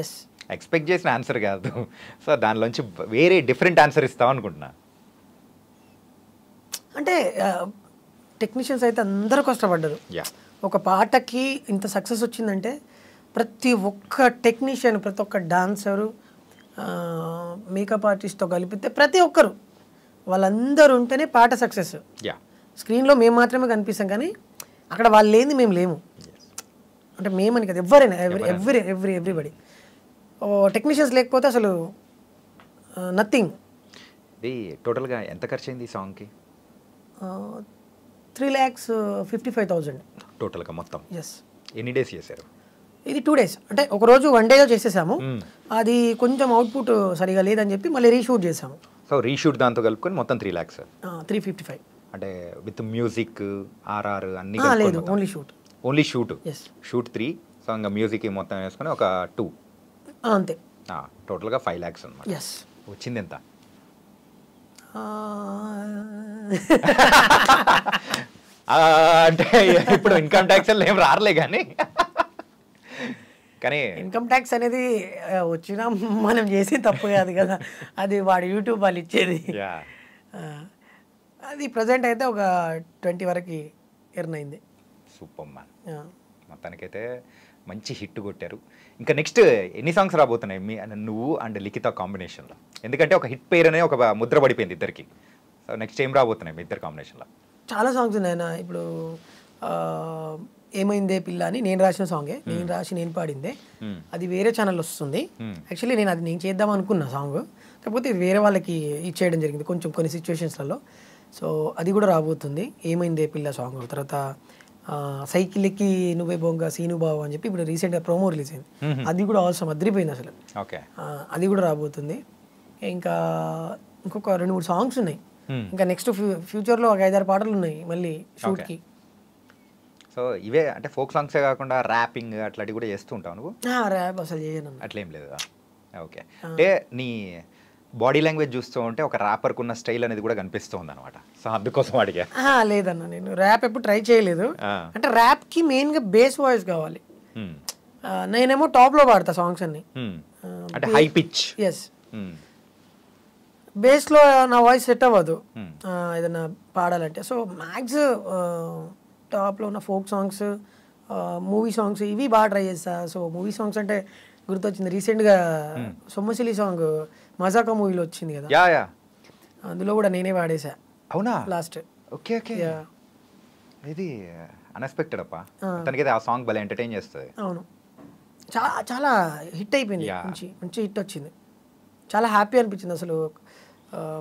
ఎస్. ఎక్స్పెక్ట్ చేసిన ఆన్సర్ కాదు, సో దానిలోంచి వేరే డిఫరెంట్ ఆన్సర్ ఇస్తావు అనుకుంటున్నా. అంటే టెక్నీషియన్స్ అయితే అందరూ కష్టపడ్డారు. ఒక పాటకి ఇంత సక్సెస్ వచ్చిందంటే ప్రతి ఒక్క టెక్నీషియన్, ప్రతి ఒక్క డాన్సరు, మేకప్ ఆర్టిస్ట్తో కలిపితే ప్రతి ఒక్కరు వాళ్ళందరూ ఉంటేనే పాట సక్సెస్. స్క్రీన్లో మేము మాత్రమే కనిపిస్తాం కానీ అక్కడ వాళ్ళు లేని మేము లేము. అంటే మేమని కదా, ఎవరైనా ఎవ్రీబడి. టెక్నీషియన్స్ లేకపోతే అసలు నథింగ్. ఇది టోటల్గా ఎంత ఖర్చు అయింది ఈ సాంగ్కి? 3,55,000 టోటల్గా మొత్తం. ఎస్. ఎన్ని డేస్ చేశారు ఇది? 2 days. అంటే ఒకరోజు 1 day చేసేసాము, అది కొంచెం అవుట్పుట్ సరిగా లేదని చెప్పి మళ్ళీ రీషూట్ చేసాము. సో రీషూట్ దాంతో కలుపుకొని మొత్తం 3 lakhs. 355. అంటే విత్ మ్యూజిక్ ఆర్ఆర్ అన్ని? లేదు, only shoot. Only shoot. Yes. Shoot 3, so ఇంకా మ్యూజిక్ మొత్తం వేసుకొని ఒక 2. అంతే. టోటల్గా 5 lakhs అనమాట. ఎస్. వచ్చింది ఎంత? అంటే ఇప్పుడు ఇన్కమ్ ట్యాక్స్ ఏం రారలే కానీ ఇన్కమ్ ట్యాక్స్ అనేది వచ్చినా మనం చేసి తప్పు కాదు కదా, అది వాడు యూట్యూబ్ వాళ్ళు ఇచ్చేది. అది ప్రజెంట్ అయితే ఒక 20 వరకు ఎర్న్ అయింది. Super man. మొత్తానికైతే మంచి హిట్ కొట్టారు. ఇంకా నెక్స్ట్ ఎన్ని సాంగ్స్ రాబోతున్నాయి నువ్వు అండ్ లిఖిత కాంబినేషన్లో? ఎందుకంటే ఒక హిట్ పేరు అనే ఒక ముద్ర పడిపోయింది ఇద్దరికి. సో నెక్స్ట్ ఏం రాబోతున్నాయి మీ ఇద్దరు కాంబినేషన్లో? చాలా సాంగ్స్ ఉన్నాయి. ఇప్పుడు ఏమైందే పిల్ల అని నేను రాసిన సాంగే, నేను రాసి నేను పాడిందే, అది వేరే ఛానల్ వస్తుంది. యాక్చువల్లీ నేను చేద్దాం అనుకున్నా సాంగ్, కాకపోతే వేరే వాళ్ళకి ఇచ్చేయడం జరిగింది కొంచెం కొన్ని సిచ్యువేషన్స్లలో. సో అది కూడా రాబోతుంది, ఏమైందే పిల్ల సాంగ్. తర్వాత సైకిల్కి నువ్వే బొంగ సీను బావు అని చెప్పి ఇప్పుడు రీసెంట్గా ప్రోమో రిలీజ్ అయింది, అది కూడా అవసరం అదిరిపోయింది అసలు. అది కూడా రాబోతుంది. ఇంకా ఇంకొక 2-3 సాంగ్స్ ఉన్నాయి. ఇంకా నెక్స్ట్ ఫ్యూచర్లో ఒక 5-6 పాటలు ఉన్నాయి మళ్ళీ షూట్కి. సో ఇవే అంటే ఫోక్ సాంగ్సే కాకుండా ర్యాపింగ్ అట్లాంటివి కూడా చేస్తూ ఉంటావు నువ్వు? ర్యాప్ అసలు చేయను. అట్లేం లేదు. ఓకే. అంటే నీ బాడీ లాంగ్వేజ్ చూస్తూ ఉంటే ఒక ర్యాపర్కి ఉన్న స్టైల్ అనేది కూడా కనిపిస్తూ ఉంది అనమాట, సో అందుకోసం అడిగా. లేదన్న, నేను ర్యాప్ ఎప్పుడు ట్రై చేయలేదు. అంటే ర్యాప్కి మెయిన్గా బేస్ వాయిస్ కావాలి. నేనేమో టాప్లో పాడతా సాంగ్స్ అన్ని, అంటే హై పిచ్. ఎస్. బేస్లో నా వాయిస్ సెట్ అవ్వదు ఏదైనా పాడాలంటే. సో మ్యాక్స్ టాప్లో ఉన్న ఫోక్ సాంగ్స్, మూవీ సాంగ్స్ ఇవి బాగా ట్రై చేస్తా. సో మూవీ సాంగ్స్ అంటే గుర్తొచ్చింది, రీసెంట్గా సొమ్మసిలి సాంగ్ మజాకా మూవీలో వచ్చింది కదా, అందులో కూడా నేనే పాడేసా. అవునా? లాస్ట్. Okay okay. ఇది అన్ఎక్స్పెక్టెడ్ అప్ప. తనకైతే ఆ సాంగ్ భలే ఎంటర్టైన్ చేస్తుంది. అవును, చాలా చాలా హిట్ అయిపోయింది, మంచి హిట్ వచ్చింది. చాలా హ్యాపీ అనిపించింది అసలు.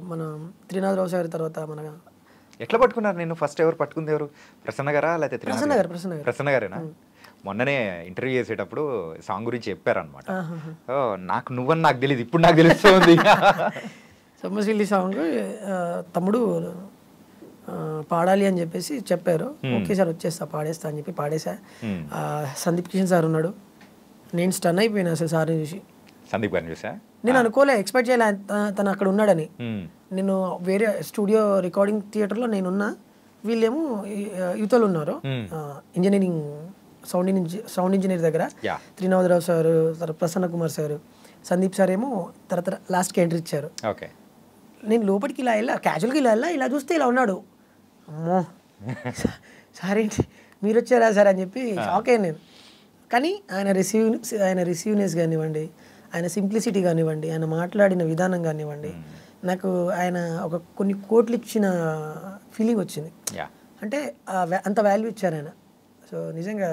మన త్రినాథరావు సార్ తర్వాత మన ఎట్లా పట్టుకున్నారు నేను? ఫస్ట్ ఎవరు పట్టుకుంది? ఎవరు? ప్రసన్న గారా లేకపోతే ప్రసన్న గారేనా? మొన్ననే ఇంటర్వ్యూ చేసేటప్పుడు సాంగ్ గురించి చెప్పారనమాట. నాకు నువ్వని నాకు తెలియదు, ఇప్పుడు నాకు తెలుస్తుంది. సొమ్మసిల్లి సాంగ్ తమ్ముడు పాడాలి అని చెప్పేసి చెప్పారు. ఓకే సార్ వచ్చేస్తా, పాడేస్తా అని చెప్పి పాడేసా. సందీప్ కిషన్ సార్ ఉన్నాడు, నేను స్టన్ అయిపోయినా అసలు సార్ని చూసి. సందీప్ గారిని చూసా? నేను అనుకోలే, ఎక్స్పెక్ట్ చేయలే తను అక్కడ ఉన్నాడని. నేను వేరే స్టూడియో రికార్డింగ్ థియేటర్లో నేనున్నా, వీళ్ళేమో యువతలు ఉన్నారు ఇంజనీరింగ్ సౌండ్ ఇంజనీర్ దగ్గర. త్రినాథరావు సార్, తర్వాత ప్రసన్న కుమార్ సార్, సందీప్ సార్ ఏమో తర్వాత లాస్ట్కి ఎంట్రీ ఇచ్చారు. నేను లోపలికి ఇలా వెళ్ళా, క్యాజువల్గా ఇలా చూస్తే ఇలా ఉన్నాడు. అమ్మో సార్ ఏంటి మీరు వచ్చారా సార్ అని చెప్పి షాక్ అయ్యాను నేను. కానీ ఆయన రిసీవ్నెస్ కానివ్వండి, ఆయన సింప్లిసిటీ కానివ్వండి, ఆయన మాట్లాడిన విధానం కానివ్వండి, నాకు ఆయన కొన్ని కోట్లు ఇచ్చిన ఫీలింగ్ వచ్చింది. యా అంటే అంత వాల్యూ ఇచ్చారు ఆయన. సో నిజంగా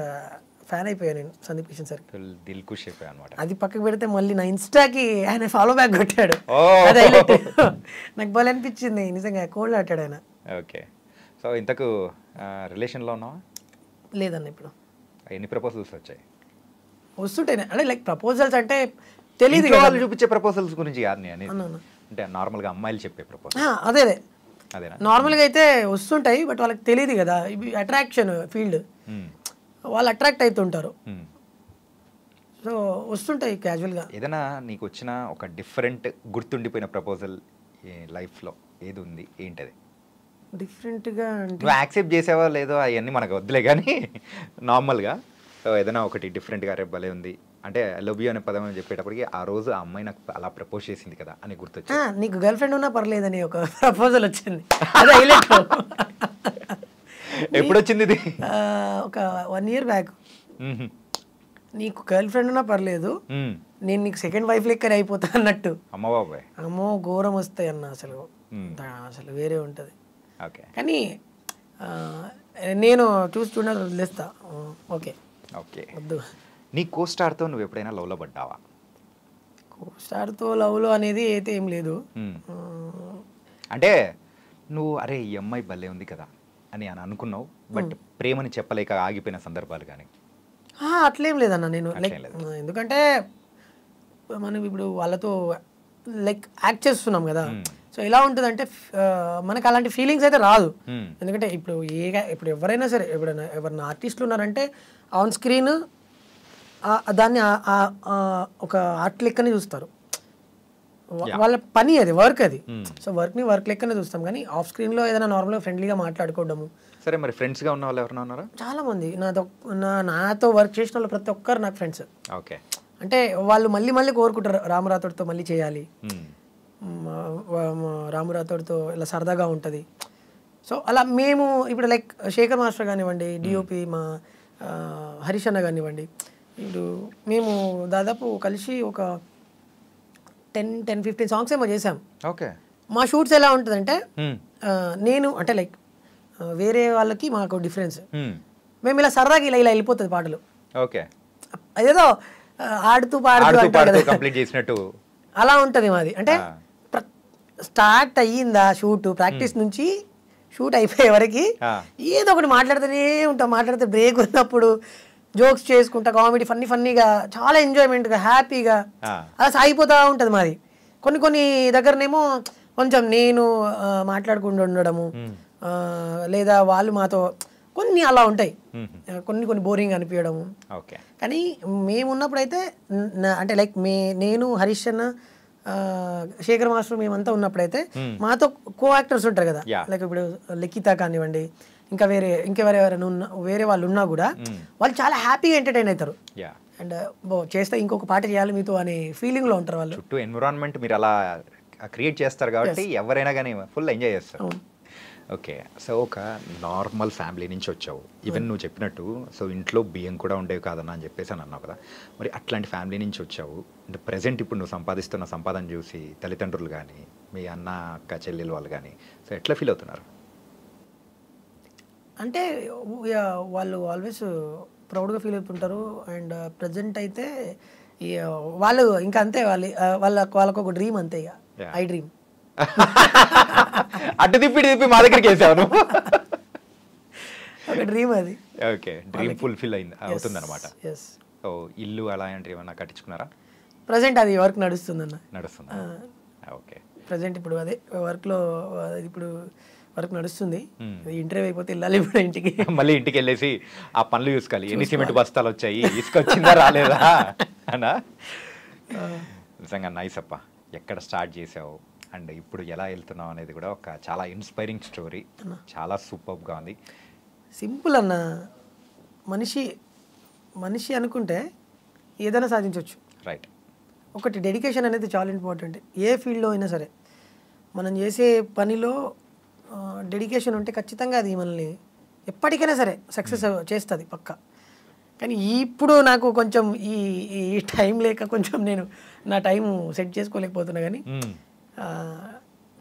ఫ్యాన్ అయిపోయాను నేను సందీప్ కిషన్ సార్. దిల్ ఖుష్ అయిపోయా అనమాట. అది పక్కకు పెడితే మళ్ళీ నా ఇన్స్టాకి ఆయన ఫాలో బ్యాక్ కొట్టాడు. అది హైలైట్. నాకు భలే అనిపించింది నిజంగా. కోల్డ్ ఆటాడు ఆయన. ఓకే. సో ఇంతకు రిలేషన్లో ఉన్నావా? లేదన్న. ఇప్పుడు ఎన్ని ప్రపోజల్స్ వచ్చాయి? వస్తుంటాయి. అంటే లైక్ ప్రపోజల్స్ అంటే తెలియదు, వాళ్ళు చూపించే ప్రపోజల్స్ గురించి కాదు నేను అంటే నార్మల్గా అమ్మాయిలు చెప్పే ప్రపోజల్. అదే అదేనా? నార్మల్గా అయితే వస్తుంటాయి, బట్ వాళ్ళకి తెలియదు కదా. ఇవి అట్రాక్షన్ ఫీల్డ్, వాళ్ళు అట్రాక్ట్ అవుతుంటారు. సో వస్తుంటాయి క్యాజువల్గా. ఏదైనా నీకు వచ్చిన ఒక డిఫరెంట్ గుర్తుండిపోయిన ప్రపోజల్ లైఫ్లో ఏది ఉంది? ఏంటది? డిఫరెంట్గా అంటే నువ్వు యాక్సెప్ట్ చేసావా లేదో అవన్నీ మనకు వద్దులే, కానీ నార్మల్గా ఏదైనా ఒకటి డిఫరెంట్గా రేపు భలే ఉంది అంటే లవ్ యూ అనే పదం అని చెప్పేటప్పటికి ఆ రోజు ఆ అమ్మాయి నాకు అలా ప్రపోజ్ చేసింది కదా అని గుర్తొచ్చింది. నీకు గర్ల్ ఫ్రెండ్ ఉన్నా పర్లేదని ఒక ప్రపోజల్ వచ్చింది. అదే హైలైట్. ఎప్పుడు వచ్చింది ఇది? ఒక 1 year బ్యాక్. నీకు గర్ల్ ఫ్రెండ్ ఉన్నా పర్లేదు, నేను నీకు సెకండ్ వైఫ్ లెక్కనే అయిపోతా అన్నట్టు. అమ్మ బాబాయ్ అమ్మో ఘోరం వస్తాయి అన్న. అసలు వేరే ఉంటుంది. ఓకే. కానీ నేను చూస్తున్నా వదిలేస్తా. Okay okay. వద్దు. నీ కోస్టార్తో నువ్వు ఎప్పుడైనా లవ్లో పడ్డావా? కోస్టార్తో లవ్లో అనేది అయితే ఏం లేదు. అంటే నువ్వు అరే ఈ అమ్మాయి భలే ఉంది కదా అని అనుకున్నావు, బట్ ప్రేమని చెప్పలేక ఆగిపోయిన సందర్భాలు కానీ? అట్లేం లేదన్న. నేను లైక్ ఎందుకంటే మనం ఇప్పుడు వాళ్ళతో లైక్ యాక్ట్ చేస్తున్నాం కదా. సో ఎలా ఉంటుందంటే మనకు అలాంటి ఫీలింగ్స్ అయితే రాదు. ఎందుకంటే ఇప్పుడు ఎవరైనా సరే, ఎవరైనా ఆర్టిస్టులు ఉన్నారంటే ఆన్ స్క్రీన్ దాన్ని ఒక ఆర్ట్ లెక్కనే చూస్తారు. వాళ్ళ పని అది, వర్క్ అది. సో వర్క్ని వర్క్ లెక్కనే చూస్తాం, కానీ ఆఫ్ స్క్రీన్లో ఏదైనా నార్మల్గా ఫ్రెండ్లీగా మాట్లాడుకోవడము. సరే, మరి ఫ్రెండ్స్గా ఉన్న వాళ్ళు ఎవరైనా ఉన్నారా? చాలా మంది నాతో వర్క్ చేసిన వాళ్ళు ప్రతి ఒక్కరు నాకు ఫ్రెండ్స్. ఓకే. అంటే వాళ్ళు మళ్ళీ కోరుకుంటారు రాము రాథోడ్తో మళ్ళీ చేయాలి, రాము రాథోడ్తో ఇలా సరదాగా ఉంటుంది. సో అలా మేము ఇప్పుడు లైక్ శేఖర్ మాస్టర్ కానివ్వండి, డిఓపి మా హరీష్ అన్న కానివ్వండి, ఇప్పుడు మేము దాదాపు కలిసి ఒక 10-15 సాంగ్స్ ఏమో చేసాం. ఓకే. మా షూట్స్ ఎలా ఉంటుందంటే నేను అంటే లైక్ వేరే వాళ్ళకి మాకు డిఫరెన్స్, మేము ఇలా సరదాగా ఇలా వెళ్ళిపోతుంది పాటలు. ఓకే. అదేదో ఆడుతూ పాడుతూ కంప్లీట్ చేసినట్టు అలా ఉంటుంది మాది. అంటే స్టార్ట్ అయ్యిందా షూట్, ప్రాక్టీస్ నుంచి షూట్ అయిపోయే వరకు ఏదో ఒకటి మాట్లాడుతూనే ఉంటాం. మాట్లాడితే బ్రేక్ ఉన్నప్పుడు జోక్స్ చేసుకుంటా, కామెడీ ఫన్నీగా, చాలా ఎంజాయ్మెంట్గా, హ్యాపీగా అలా సాగిపోతూ ఉంటుంది మాది. కొన్ని దగ్గరనేమో కొంచెం నేను మాట్లాడకుండా ఉండడము, లేదా వాళ్ళు మాతో కొన్ని అలా ఉంటాయి, కొన్ని బోరింగ్ అనిపించడము. కానీ మేమున్నప్పుడైతే అంటే లైక్ నేను హరీష్ అన్న శేఖర్ మాస్టర్ మేమంతా ఉన్నప్పుడైతే మాతో కో యాక్టర్స్ ఉంటారు కదా, లైక్ ఇప్పుడు లిఖిత కానివ్వండి, ఇంకా వేరే వాళ్ళు ఉన్నా కూడా వాళ్ళు చాలా హ్యాపీగా ఎంటర్టైన్ అవుతారు. అండ్ చేస్తే ఇంకొక పాట చేయాలి మీతో అనే ఫీలింగ్లో ఉంటారు వాళ్ళు. చుట్టూ ఎన్విరాన్మెంట్ మీరు అలా క్రియేట్ చేస్తారు కాబట్టి ఎవరైనా కానీ ఫుల్ ఎంజాయ్ చేస్తారు. ఓకే. సో ఒక నార్మల్ ఫ్యామిలీ నుంచి వచ్చావు, ఈవెన్ నువ్వు చెప్పినట్టు సో ఇంట్లో బియ్యం కూడా ఉండేవి కాదన్నా అని చెప్పేసి అని అన్నావు కదా. మరి అట్లాంటి ఫ్యామిలీ నుంచి వచ్చావు అంటే ప్రజెంట్ ఇప్పుడు నువ్వు సంపాదిస్తున్న సంపాదన చూసి తల్లిదండ్రులు కానీ మీ అన్న అక్క చెల్లెలు వాళ్ళు కానీ సో ఎట్లా ఫీల్ అవుతున్నారు? అంటే వాళ్ళు ఆల్వేస్ ప్రౌడ్గా ఫీల్ అవుతుంటారు. అండ్ ప్రజెంట్ అయితే వాళ్ళు ఇంకా అంతే, వాళ్ళకు ఒక డ్రీమ్ అంతే, ఇక ఐ డ్రీమ్. అటు తిప్పి మా దగ్గరికి వేసాను ఒక డ్రీమ్ అది. ఓకే. డ్రీమ్ ఫుల్ఫిల్ అవుతుంది అనమాట. సో ఇల్లు అలాంటివి ఏమన్నా కట్టించుకున్నారా? ప్రజెంట్ అది వర్క్ నడుస్తుందన్న. నడుస్తుందా? ఓకే. ప్రజెంట్ ఇప్పుడు అదే వర్క్లో ఇప్పుడు వర్క్ నడుస్తుంది. ఇంటర్వ్యూ అయిపోతే వెళ్ళాలి ఇప్పుడు ఇంటికి. మళ్ళీ ఇంటికి వెళ్ళేసి ఆ పనులు చూసుకోవాలి. ఎన్ని సిమెంట్ బస్తాలు వచ్చాయి, ఇసుక వచ్చిందా రాలేదా అనా? నిజంగా నైస్ అప్ప. ఎక్కడ స్టార్ట్ చేసావు అండ్ ఇప్పుడు ఎలా వెళ్తున్నావు అనేది కూడా ఒక చాలా ఇన్స్పైరింగ్ స్టోరీ, చాలా సూపర్గా ఉంది. సింపుల్ అన్న. మనిషి అనుకుంటే ఏదైనా సాధించవచ్చు. రైట్. ఒకటి డెడికేషన్ అనేది చాలా ఇంపార్టెంట్. ఏ ఫీల్డ్లో అయినా సరే మనం చేసే పనిలో డెడికేషన్ ఉంటే ఖచ్చితంగా అది మనల్ని ఎప్పటికైనా సరే సక్సెస్ చేస్తుంది పక్కా. కానీ ఇప్పుడు నాకు కొంచెం ఈ టైం లేక కొంచెం నేను నా టైం సెట్ చేసుకోలేకపోతున్నా. కానీ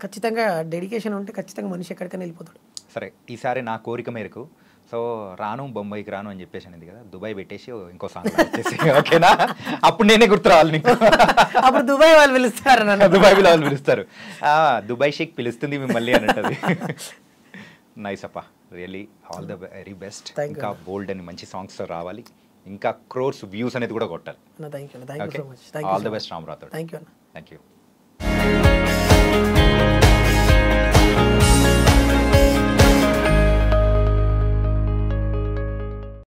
ఖచ్చితంగా డెడికేషన్ ఉంటే ఖచ్చితంగా మనిషి ఎక్కడికైనా వెళ్ళిపోతాడు. సరే, ఈసారి నా కోరిక మేరకు సో రాను బొంబాయికి రాను అని చెప్పేసి అనేది కదా, దుబాయ్ పెట్టేసి ఇంకో సాంగ్ వచ్చేసి ఓకేనా, అప్పుడు నేనే గుర్తు రావాలి నీకు. అప్పుడు దుబాయ్ వాళ్ళు పిలుస్తారు నన్ను. దుబాయ్ వాళ్ళు పిలుస్తారు, దుబాయ్ షేక్ పిలుస్తుంది మిమ్మల్ని అని అంటది. నైస్ అప్ప, really all the very best. ఇంకా బోల్డ్ అని మంచి సాంగ్స్ రావాలి, ఇంకా క్రోర్స్ వ్యూస్ అనేది కూడా కొట్టాలి. Thank you so much. All the best Ram Rathod. Thank you. Thank you.